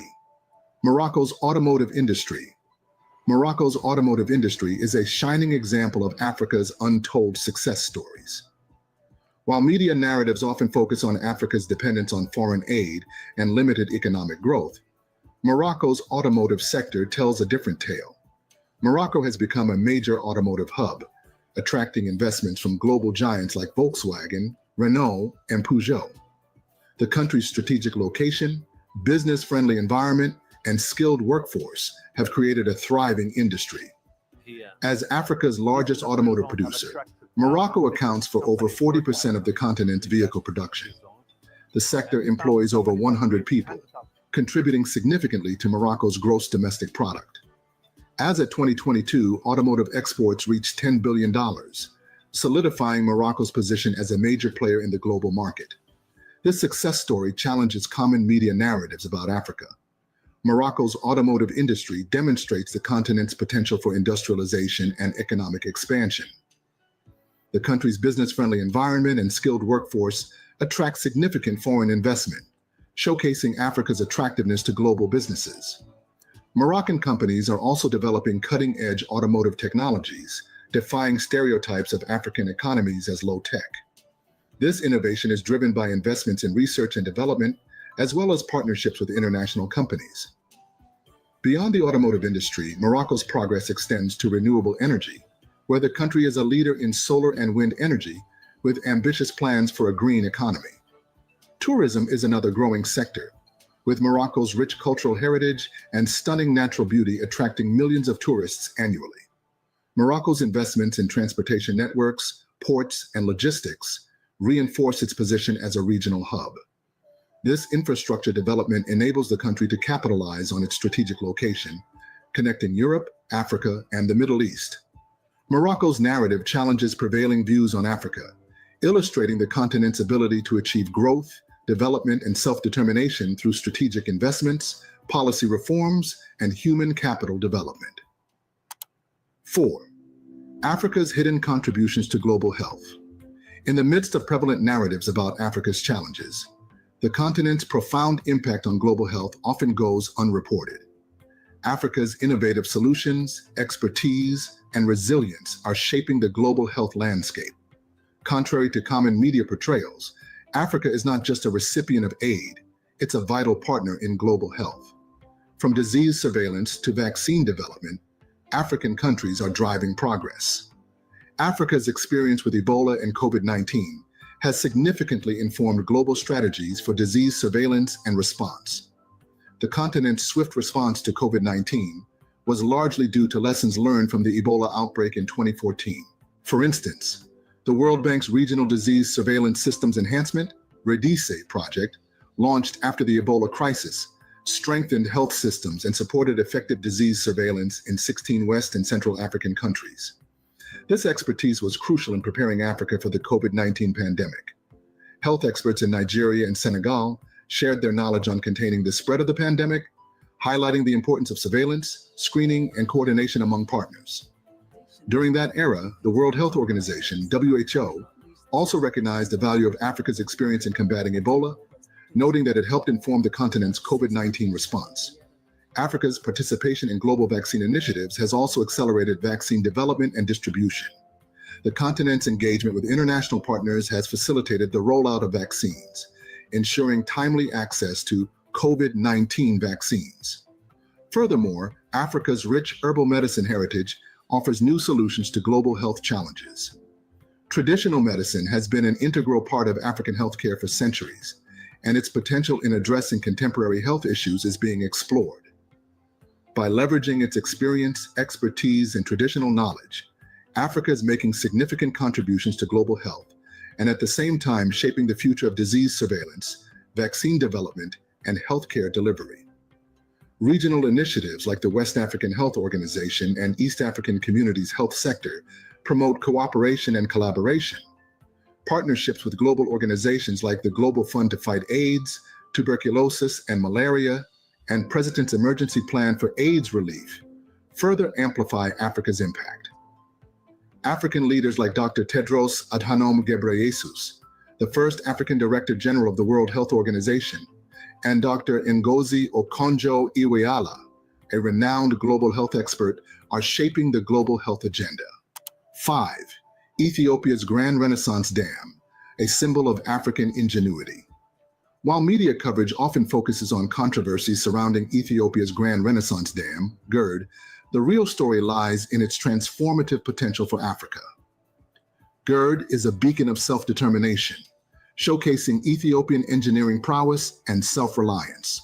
Morocco's automotive industry. Morocco's automotive industry is a shining example of Africa's untold success stories. While media narratives often focus on Africa's dependence on foreign aid and limited economic growth, Morocco's automotive sector tells a different tale. Morocco has become a major automotive hub, attracting investments from global giants like Volkswagen, Renault, and Peugeot. The country's strategic location, business-friendly environment, and skilled workforce have created a thriving industry. As Africa's largest automotive producer, Morocco accounts for over 40% of the continent's vehicle production. The sector employs over 100 people, contributing significantly to Morocco's gross domestic product. As of 2022, automotive exports reached $10 billion, solidifying Morocco's position as a major player in the global market. This success story challenges common media narratives about Africa. Morocco's automotive industry demonstrates the continent's potential for industrialization and economic expansion. The country's business-friendly environment and skilled workforce attract significant foreign investment, showcasing Africa's attractiveness to global businesses. Moroccan companies are also developing cutting-edge automotive technologies, defying stereotypes of African economies as low-tech. This innovation is driven by investments in research and development, as well as partnerships with international companies. Beyond the automotive industry, Morocco's progress extends to renewable energy, where the country is a leader in solar and wind energy, with ambitious plans for a green economy. Tourism is another growing sector, with Morocco's rich cultural heritage and stunning natural beauty attracting millions of tourists annually. Morocco's investments in transportation networks, ports, and logistics reinforce its position as a regional hub. This infrastructure development enables the country to capitalize on its strategic location, connecting Europe, Africa, and the Middle East. Morocco's narrative challenges prevailing views on Africa, illustrating the continent's ability to achieve growth, development, and self-determination through strategic investments, policy reforms, and human capital development. 4. Africa's hidden contributions to global health. In the midst of prevalent narratives about Africa's challenges, the continent's profound impact on global health often goes unreported. Africa's innovative solutions, expertise, and resilience are shaping the global health landscape. Contrary to common media portrayals, Africa is not just a recipient of aid, it's a vital partner in global health. From disease surveillance to vaccine development, African countries are driving progress. Africa's experience with Ebola and COVID-19 has significantly informed global strategies for disease surveillance and response. The continent's swift response to COVID-19 was largely due to lessons learned from the Ebola outbreak in 2014. For instance, the World Bank's Regional Disease Surveillance Systems Enhancement, REDISE project, launched after the Ebola crisis, strengthened health systems and supported effective disease surveillance in 16 West and Central African countries. This expertise was crucial in preparing Africa for the COVID-19 pandemic. Health experts in Nigeria and Senegal shared their knowledge on containing the spread of the pandemic, highlighting the importance of surveillance, screening, and coordination among partners. During that era, the World Health Organization, WHO, also recognized the value of Africa's experience in combating Ebola, noting that it helped inform the continent's COVID-19 response. Africa's participation in global vaccine initiatives has also accelerated vaccine development and distribution. The continent's engagement with international partners has facilitated the rollout of vaccines, ensuring timely access to COVID-19 vaccines. Furthermore, Africa's rich herbal medicine heritage offers new solutions to global health challenges. Traditional medicine has been an integral part of African healthcare for centuries, and its potential in addressing contemporary health issues is being explored. By leveraging its experience, expertise, and traditional knowledge, Africa is making significant contributions to global health, and at the same time shaping the future of disease surveillance, vaccine development, and healthcare delivery. Regional initiatives like the West African Health Organization and East African Communities Health Sector promote cooperation and collaboration. Partnerships with global organizations like the Global Fund to Fight AIDS, Tuberculosis, and Malaria, and President's Emergency Plan for AIDS Relief further amplify Africa's impact. African leaders like Dr. Tedros Adhanom Ghebreyesus, the first African Director General of the World Health Organization, and Dr. Ngozi Okonjo-Iweala, a renowned global health expert, are shaping the global health agenda. 5. Ethiopia's Grand Renaissance Dam, a symbol of African ingenuity. While media coverage often focuses on controversies surrounding Ethiopia's Grand Renaissance Dam, GERD, the real story lies in its transformative potential for Africa. GERD is a beacon of self-determination, showcasing Ethiopian engineering prowess and self-reliance.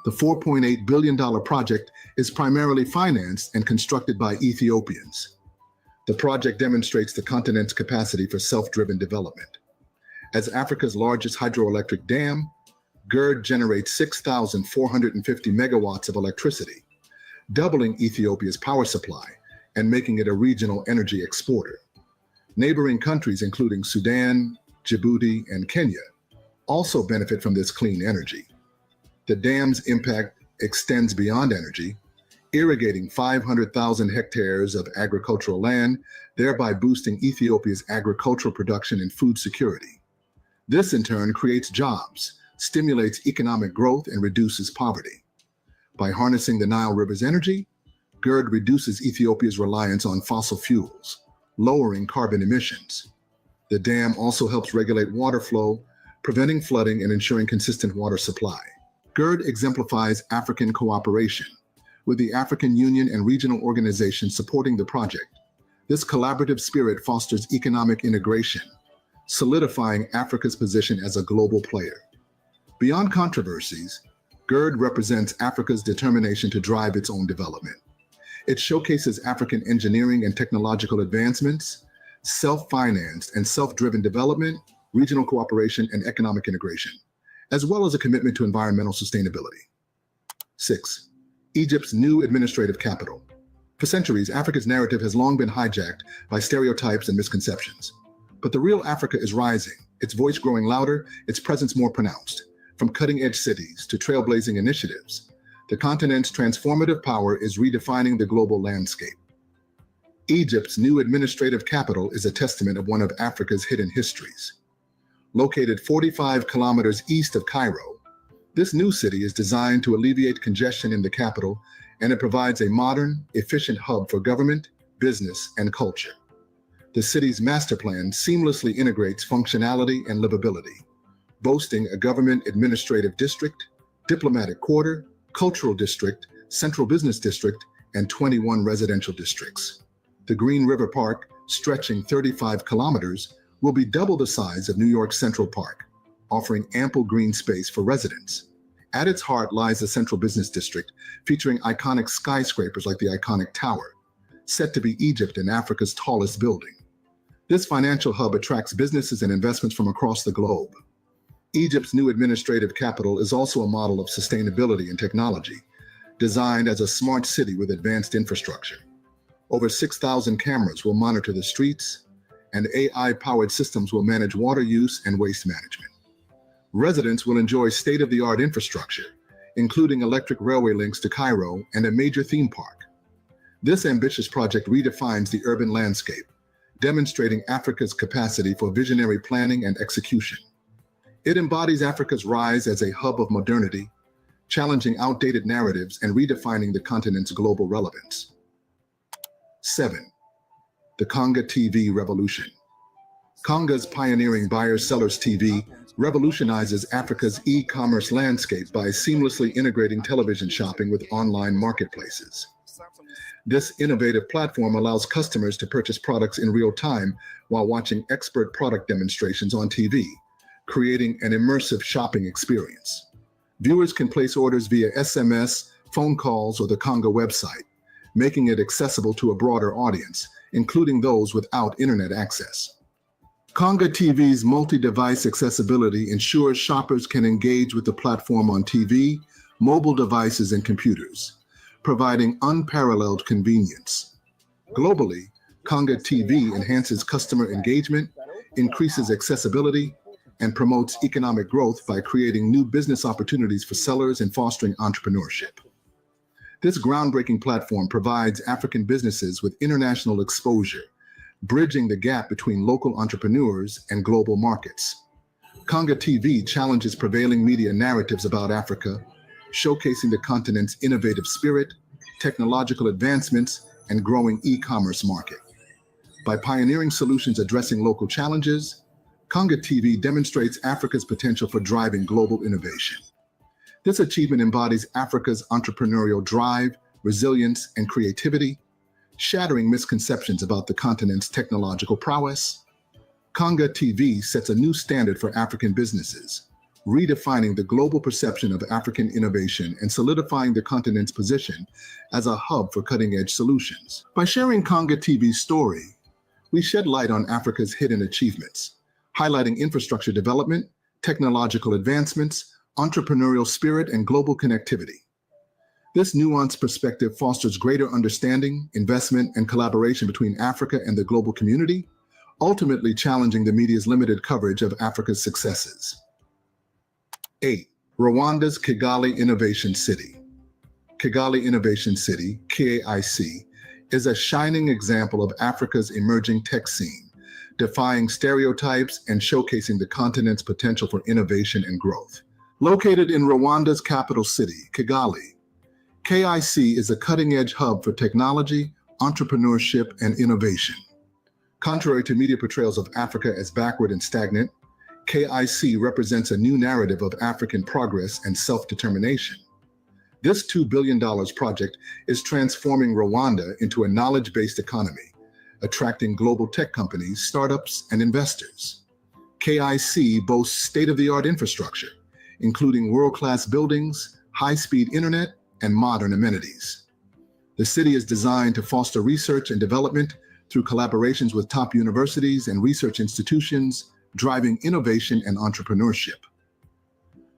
The $4.8 billion project is primarily financed and constructed by Ethiopians. The project demonstrates the continent's capacity for self-driven development. As Africa's largest hydroelectric dam, GERD generates 6,450 megawatts of electricity, doubling Ethiopia's power supply and making it a regional energy exporter. Neighboring countries, including Sudan, Djibouti, and Kenya, also benefit from this clean energy. The dam's impact extends beyond energy, irrigating 500,000 hectares of agricultural land, thereby boosting Ethiopia's agricultural production and food security. This in turn creates jobs, stimulates economic growth, and reduces poverty. By harnessing the Nile River's energy, GERD reduces Ethiopia's reliance on fossil fuels, lowering carbon emissions. The dam also helps regulate water flow, preventing flooding and ensuring consistent water supply. GERD exemplifies African cooperation, with the African Union and regional organizations supporting the project. This collaborative spirit fosters economic integration, solidifying Africa's position as a global player. Beyond controversies, GERD represents Africa's determination to drive its own development. It showcases African engineering and technological advancements, self-financed and self-driven development, regional cooperation, and economic integration, as well as a commitment to environmental sustainability. 6. Egypt's new administrative capital. For centuries, Africa's narrative has long been hijacked by stereotypes and misconceptions. But the real Africa is rising, its voice growing louder, its presence more pronounced. From cutting-edge cities to trailblazing initiatives, the continent's transformative power is redefining the global landscape. Egypt's new administrative capital is a testament of one of Africa's hidden histories. Located 45 kilometers east of Cairo, this new city is designed to alleviate congestion in the capital, and it provides a modern, efficient hub for government, business, and culture. The city's master plan seamlessly integrates functionality and livability, boasting a government administrative district, diplomatic quarter, cultural district, central business district, and 21 residential districts. The Green River Park, stretching 35 kilometers, will be double the size of New York's Central Park, offering ample green space for residents. At its heart lies the Central Business District, featuring iconic skyscrapers like the iconic Tower, set to be Egypt and Africa's tallest building. This financial hub attracts businesses and investments from across the globe. Egypt's new administrative capital is also a model of sustainability and technology, designed as a smart city with advanced infrastructure. Over 6,000 cameras will monitor the streets, and AI-powered systems will manage water use and waste management. Residents will enjoy state-of-the-art infrastructure, including electric railway links to Cairo and a major theme park. This ambitious project redefines the urban landscape, demonstrating Africa's capacity for visionary planning and execution. It embodies Africa's rise as a hub of modernity, challenging outdated narratives and redefining the continent's global relevance. 7. The Conga TV revolution. Conga's pioneering Buyers-Sellers TV revolutionizes Africa's e-commerce landscape by seamlessly integrating television shopping with online marketplaces. This innovative platform allows customers to purchase products in real time while watching expert product demonstrations on TV, creating an immersive shopping experience. Viewers can place orders via SMS, phone calls, or the Conga website, making it accessible to a broader audience, including those without internet access. Conga TV's multi-device accessibility ensures shoppers can engage with the platform on TV, mobile devices, and computers, providing unparalleled convenience. Globally, Conga TV enhances customer engagement, increases accessibility, and promotes economic growth by creating new business opportunities for sellers and fostering entrepreneurship. This groundbreaking platform provides African businesses with international exposure, bridging the gap between local entrepreneurs and global markets. Conga TV challenges prevailing media narratives about Africa, showcasing the continent's innovative spirit, technological advancements, and growing e-commerce market. By pioneering solutions addressing local challenges, Conga TV demonstrates Africa's potential for driving global innovation. This achievement embodies Africa's entrepreneurial drive, resilience, and creativity, shattering misconceptions about the continent's technological prowess. Conga TV sets a new standard for African businesses, redefining the global perception of African innovation and solidifying the continent's position as a hub for cutting-edge solutions. By sharing Conga TV's story, we shed light on Africa's hidden achievements, highlighting infrastructure development, technological advancements, entrepreneurial spirit, and global connectivity. This nuanced perspective fosters greater understanding, investment, and collaboration between Africa and the global community, ultimately challenging the media's limited coverage of Africa's successes. 8. Rwanda's Kigali Innovation City. Kigali Innovation City, KIC, is a shining example of Africa's emerging tech scene, defying stereotypes and showcasing the continent's potential for innovation and growth. Located in Rwanda's capital city, Kigali, KIC is a cutting-edge hub for technology, entrepreneurship, and innovation. Contrary to media portrayals of Africa as backward and stagnant, KIC represents a new narrative of African progress and self-determination. This $2 billion project is transforming Rwanda into a knowledge-based economy, attracting global tech companies, startups, and investors. KIC boasts state-of-the-art infrastructure, including world-class buildings, high-speed internet, and modern amenities. The city is designed to foster research and development through collaborations with top universities and research institutions, driving innovation and entrepreneurship.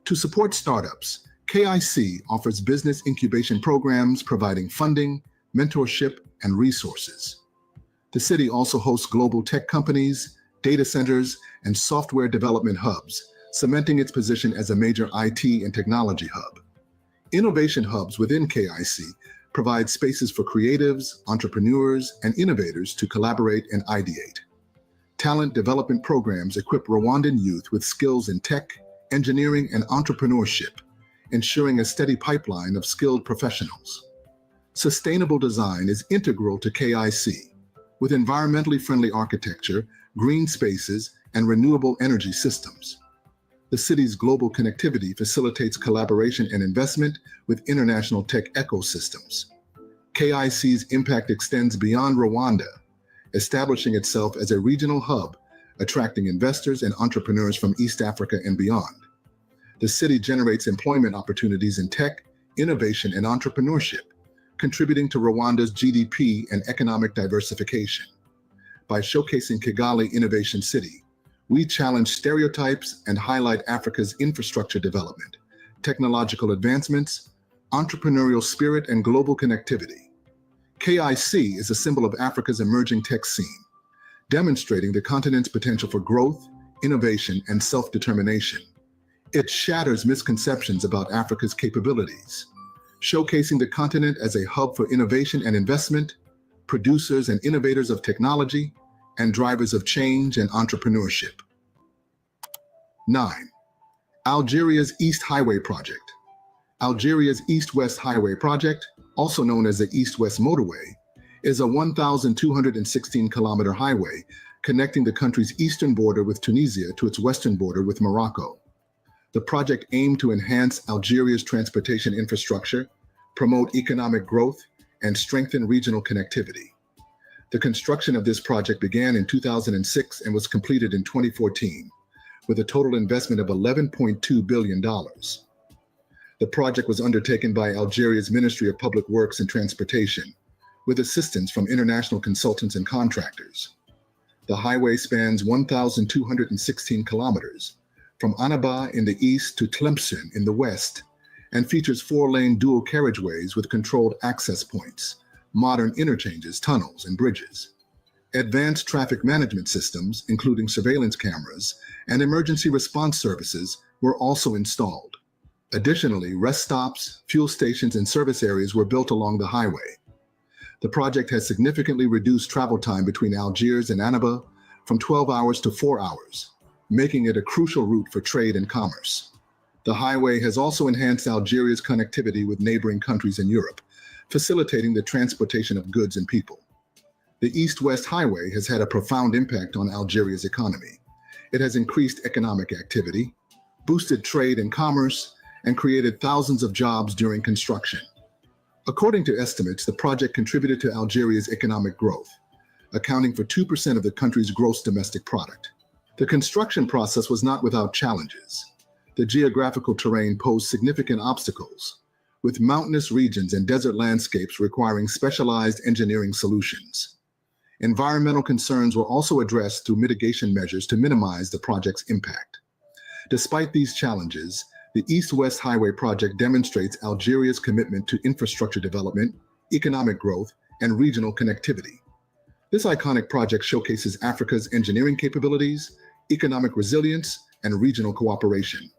To support startups, KIC offers business incubation programs providing funding, mentorship, and resources. The city also hosts global tech companies, data centers, and software development hubs, cementing its position as a major IT and technology hub. Innovation hubs within KIC provide spaces for creatives, entrepreneurs, and innovators to collaborate and ideate. Talent development programs equip Rwandan youth with skills in tech, engineering, and entrepreneurship, ensuring a steady pipeline of skilled professionals. Sustainable design is integral to KIC, with environmentally friendly architecture, green spaces, and renewable energy systems. The city's global connectivity facilitates collaboration and investment with international tech ecosystems. KIC's impact extends beyond Rwanda, establishing itself as a regional hub, attracting investors and entrepreneurs from East Africa and beyond. The city generates employment opportunities in tech, innovation, and entrepreneurship, contributing to Rwanda's GDP and economic diversification. By showcasing Kigali Innovation City, we challenge stereotypes and highlight Africa's infrastructure development, technological advancements, entrepreneurial spirit, and global connectivity. KIC is a symbol of Africa's emerging tech scene, demonstrating the continent's potential for growth, innovation, and self-determination. It shatters misconceptions about Africa's capabilities, showcasing the continent as a hub for innovation and investment, producers and innovators of technology, and drivers of change and entrepreneurship. 9. Algeria's East Highway Project. Algeria's East-West Highway Project, also known as the East-West Motorway, is a 1,216-kilometer highway connecting the country's eastern border with Tunisia to its western border with Morocco. The project aimed to enhance Algeria's transportation infrastructure, promote economic growth, and strengthen regional connectivity. The construction of this project began in 2006 and was completed in 2014, with a total investment of $11.2 billion. The project was undertaken by Algeria's Ministry of Public Works and Transportation, with assistance from international consultants and contractors. The highway spans 1,216 kilometers, from Annaba in the east to Tlemcen in the west, and features 4-lane dual carriageways with controlled access points, modern interchanges, tunnels, and bridges. Advanced traffic management systems, including surveillance cameras and emergency response services, were also installed. Additionally, rest stops, fuel stations, and service areas were built along the highway. The project has significantly reduced travel time between Algiers and Annaba from 12 hours to 4 hours, making it a crucial route for trade and commerce. The highway has also enhanced Algeria's connectivity with neighboring countries in Europe, facilitating the transportation of goods and people. The East-West Highway has had a profound impact on Algeria's economy. It has increased economic activity, boosted trade and commerce, and created thousands of jobs during construction. According to estimates, the project contributed to Algeria's economic growth, accounting for 2% of the country's gross domestic product. The construction process was not without challenges. The geographical terrain posed significant obstacles, with mountainous regions and desert landscapes requiring specialized engineering solutions. Environmental concerns were also addressed through mitigation measures to minimize the project's impact. Despite these challenges, the East-West Highway project demonstrates Algeria's commitment to infrastructure development, economic growth, and regional connectivity. This iconic project showcases Africa's engineering capabilities, economic resilience, and regional cooperation.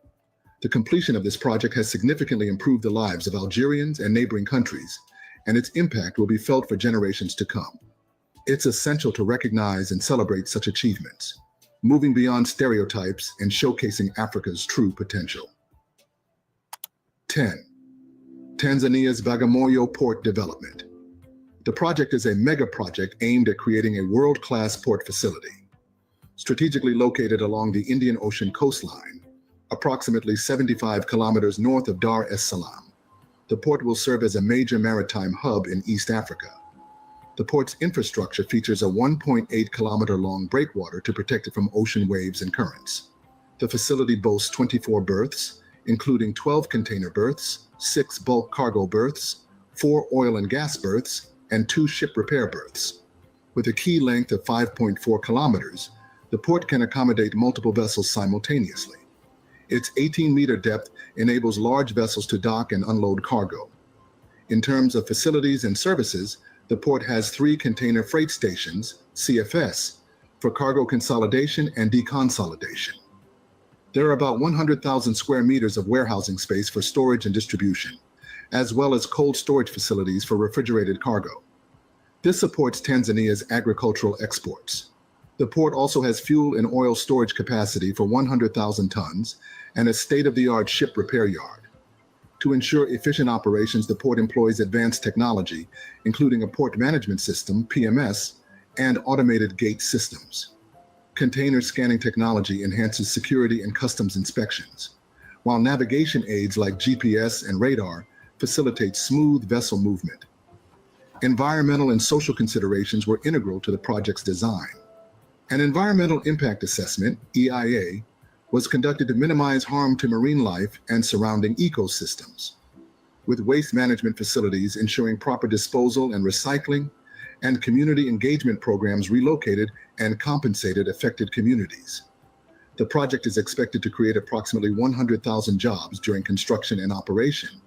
The completion of this project has significantly improved the lives of Algerians and neighboring countries, and its impact will be felt for generations to come. It's essential to recognize and celebrate such achievements, moving beyond stereotypes and showcasing Africa's true potential. 10. Tanzania's Bagamoyo Port Development. The project is a mega project aimed at creating a world-class port facility. Strategically located along the Indian Ocean coastline, approximately 75 kilometers north of Dar es Salaam, the port will serve as a major maritime hub in East Africa. The port's infrastructure features a 1.8-kilometer-long breakwater to protect it from ocean waves and currents. The facility boasts 24 berths, including 12 container berths, 6 bulk cargo berths, 4 oil and gas berths, and 2 ship repair berths. With a key length of 5.4 kilometers, the port can accommodate multiple vessels simultaneously. Its 18-meter depth enables large vessels to dock and unload cargo. In terms of facilities and services, the port has 3 container freight stations, CFS, for cargo consolidation and deconsolidation. There are about 100,000 square meters of warehousing space for storage and distribution, as well as cold storage facilities for refrigerated cargo. This supports Tanzania's agricultural exports. The port also has fuel and oil storage capacity for 100,000 tons and a state-of-the-art ship repair yard. To ensure efficient operations, the port employs advanced technology, including a port management system, PMS, and automated gate systems. Container scanning technology enhances security and customs inspections, while navigation aids like GPS and radar facilitate smooth vessel movement. Environmental and social considerations were integral to the project's design. An environmental impact assessment, EIA, was conducted to minimize harm to marine life and surrounding ecosystems, with waste management facilities ensuring proper disposal and recycling, and community engagement programs relocated and compensated affected communities. The project is expected to create approximately 100,000 jobs during construction and operation,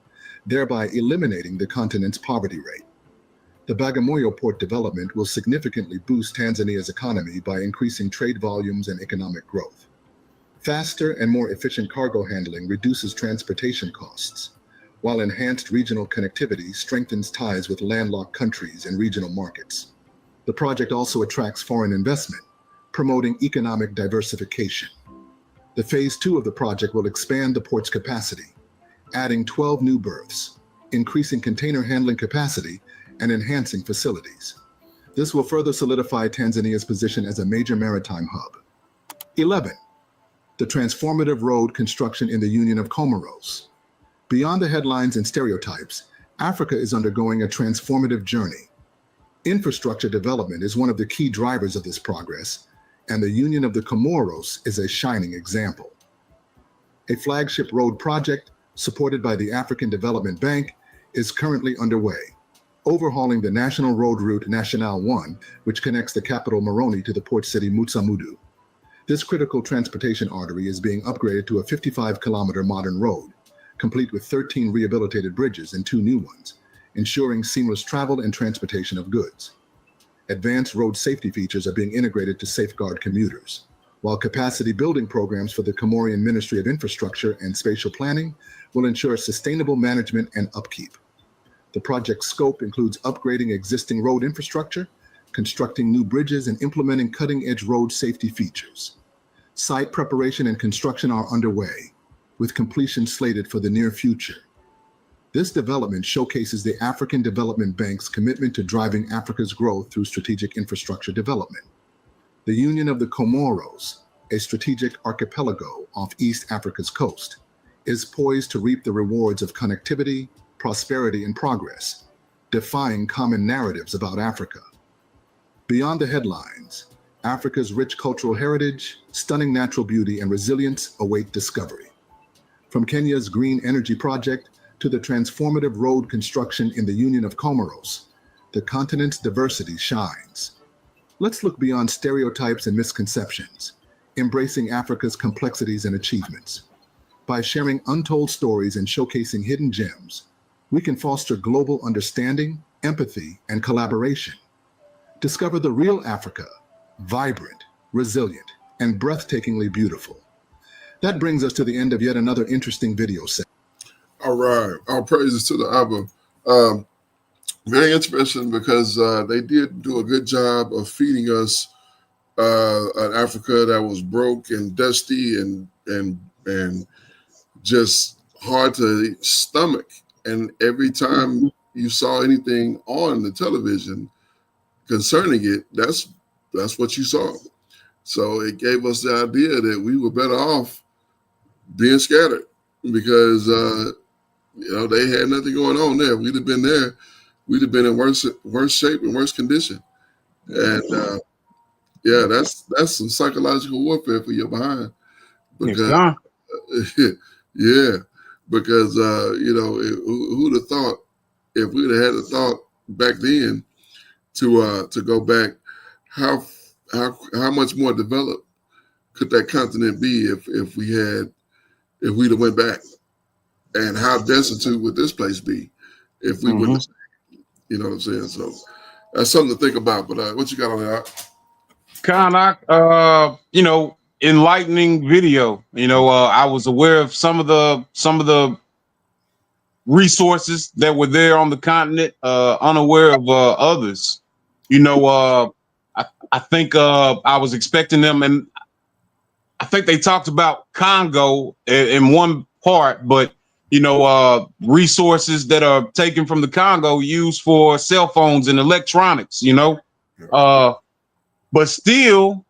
thereby eliminating the continent's poverty rate. The Bagamoyo port development will significantly boost Tanzania's economy by increasing trade volumes and economic growth. Faster and more efficient cargo handling reduces transportation costs, while enhanced regional connectivity strengthens ties with landlocked countries and regional markets. The project also attracts foreign investment, promoting economic diversification. The Phase 2 of the project will expand the port's capacity, adding 12 new berths, increasing container handling capacity, and enhancing facilities. This will further solidify Tanzania's position as a major maritime hub. 11. The transformative road construction in the Union of Comoros. Beyond the headlines and stereotypes, Africa is undergoing a transformative journey. Infrastructure development is one of the key drivers of this progress, and the Union of the Comoros is a shining example. A flagship road project, supported by the African Development Bank, is currently underway, overhauling the national road route National 1, which connects the capital Moroni to the port city Mutsamudu. This critical transportation artery is being upgraded to a 55-kilometer modern road, complete with 13 rehabilitated bridges and 2 new ones, ensuring seamless travel and transportation of goods. Advanced road safety features are being integrated to safeguard commuters, while capacity building programs for the Comorian Ministry of Infrastructure and Spatial Planning will ensure sustainable management and upkeep. The project's scope includes upgrading existing road infrastructure, constructing new bridges, and implementing cutting-edge road safety features. Site preparation and construction are underway, with completion slated for the near future. This development showcases the African Development Bank's commitment to driving Africa's growth through strategic infrastructure development. The Union of the Comoros, a strategic archipelago off East Africa's coast, is poised to reap the rewards of connectivity, prosperity, and progress, defying common narratives about Africa. Beyond the headlines, Africa's rich cultural heritage, stunning natural beauty, and resilience await discovery. From Kenya's green energy project to the transformative road construction in the Union of Comoros, the continent's diversity shines. Let's look beyond stereotypes and misconceptions, embracing Africa's complexities and achievements. By sharing untold stories and showcasing hidden gems, we can foster global understanding, empathy, and collaboration. discover the real Africa, vibrant, resilient, and breathtakingly beautiful. That brings us to the end of yet another interesting video set. All right. All praises to the Abba. Very interesting because they did do a good job of feeding us an Africa that was broke and dusty and just hard to stomach. And every time you saw anything on the television concerning it, that's what you saw. So it gave us the idea that we were better off being scattered because they had nothing going on there. We'd have been there. We'd have been in worse shape and worse condition. And yeah, that's some psychological warfare for your behind. Because yeah, because who'd have thought if we'd have had a thought back then to go back, how much more developed could that continent be if we'd have went back, and how destitute would this place be if we would have, you know what I'm saying? So that's something to think about. But what you got on that? Enlightening video. I was aware of some of the resources that were there on the continent, unaware of others. I think I was expecting them, and I think they talked about Congo in one part, but resources that are taken from the Congo used for cell phones and electronics. But still,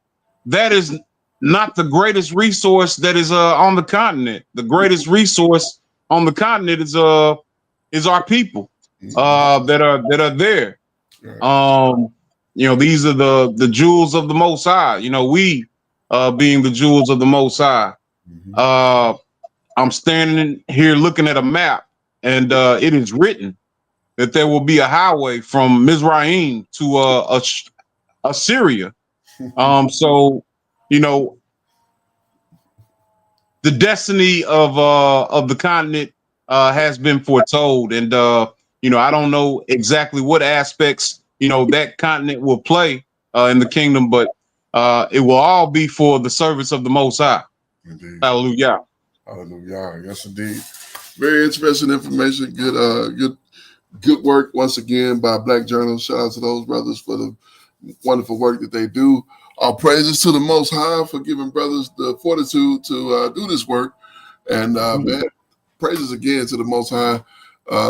that is not the greatest resource that is on the continent. The greatest resource on the continent is our people that are there. These are the jewels of the Most High. We being the jewels of the Most High. I'm standing here looking at a map, and it is written that there will be a highway from Mizraim to Assyria. So the destiny of the continent has been foretold, and I don't know exactly what aspects that continent will play in the kingdom, but it will all be for the service of the Most High. Indeed. Hallelujah. Hallelujah. Yes, indeed. Very interesting information. Good work once again by Black Journal. Shout out to those brothers for the wonderful work that they do. All praises to the Most High for giving brothers the fortitude to do this work. And man, praises again to the Most High.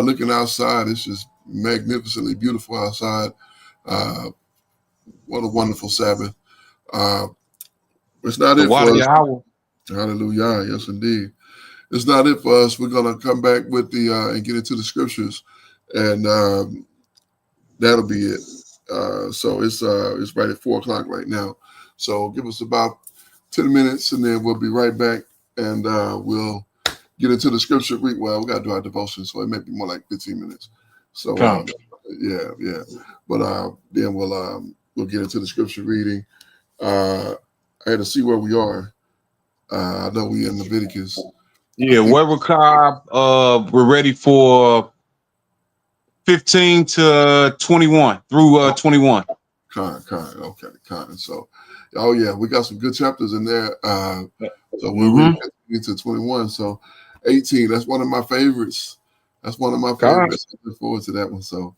Looking outside, it's just magnificently beautiful outside. What a wonderful Sabbath. It's not it for us. Hallelujah. Yes, indeed. It's not it for us. We're going to come back with and get into the scriptures, and that'll be it. So it's right at 4:00 right now. So give us about 10 minutes, and then we'll be right back, and we'll get into the scripture. Well, we got to do our devotion, so it may be more like 15 minutes. So yeah. But then we'll get into the scripture reading. I had to see where we are. I know we in Leviticus. Yeah, we're ready for 15 to 21 through 21. Okay. So, we got some good chapters in there. So we're ready to 21. So 18, that's one of my favorites. I look forward to that one. So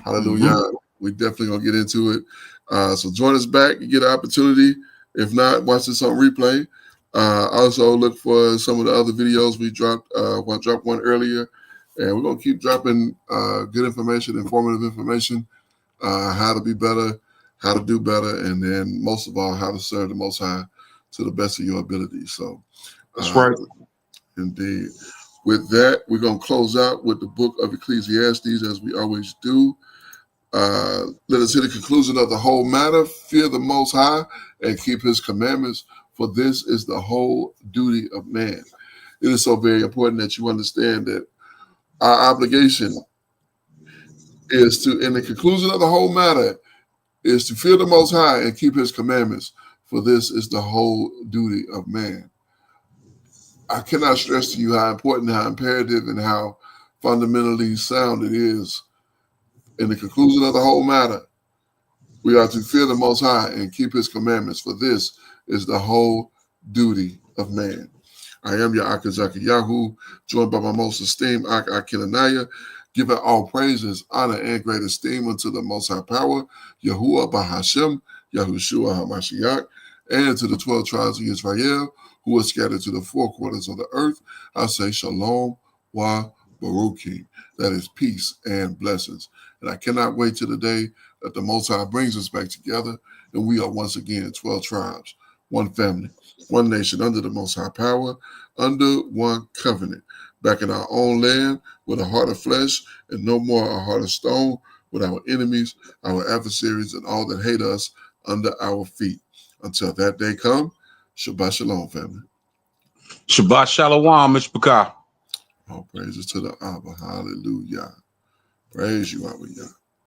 hallelujah. We definitely gonna get into it. So join us back and get an opportunity. If not, watch this on replay. Also look for some of the other videos we dropped. I dropped one earlier, and we're gonna keep dropping good information, informative information, how to be better, how to do better, and then most of all, how to serve the Most High to the best of your ability. So that's right. Indeed. With that, we're gonna close out with the book of Ecclesiastes, as we always do. Let us hear the conclusion of the whole matter. Fear the Most High and keep his commandments, for this is the whole duty of man. It is so very important that you understand that our obligation is to, in the conclusion of the whole matter, is to fear the Most High and keep his commandments, for this is the whole duty of man. I cannot stress to you how important, how imperative, and how fundamentally sound it is in the conclusion of the whole matter We are to fear the Most High and keep his commandments, for this is the whole duty of man. I am your Akazaki Yahu, joined by my most esteemed Ak Akinanaya, giving all praises, honor, and great esteem unto the Most High Power, Yahuwah Bahashem, Yahushua HaMashiach, and to the 12 tribes of Israel, who are scattered to the four quarters of the earth. I say Shalom wa Baruki. That is peace and blessings. And I cannot wait till the day that the Most High brings us back together, and we are once again 12 tribes, one family, one nation under the Most High Power, under one covenant, back in our own land with a heart of flesh and no more a heart of stone, with our enemies, our adversaries, and all that hate us under our feet. Until that day come, Shabbat Shalom, family. Shabbat Shalom, Mishpachah. All praises to the Abba. Hallelujah. Praise you, Abba.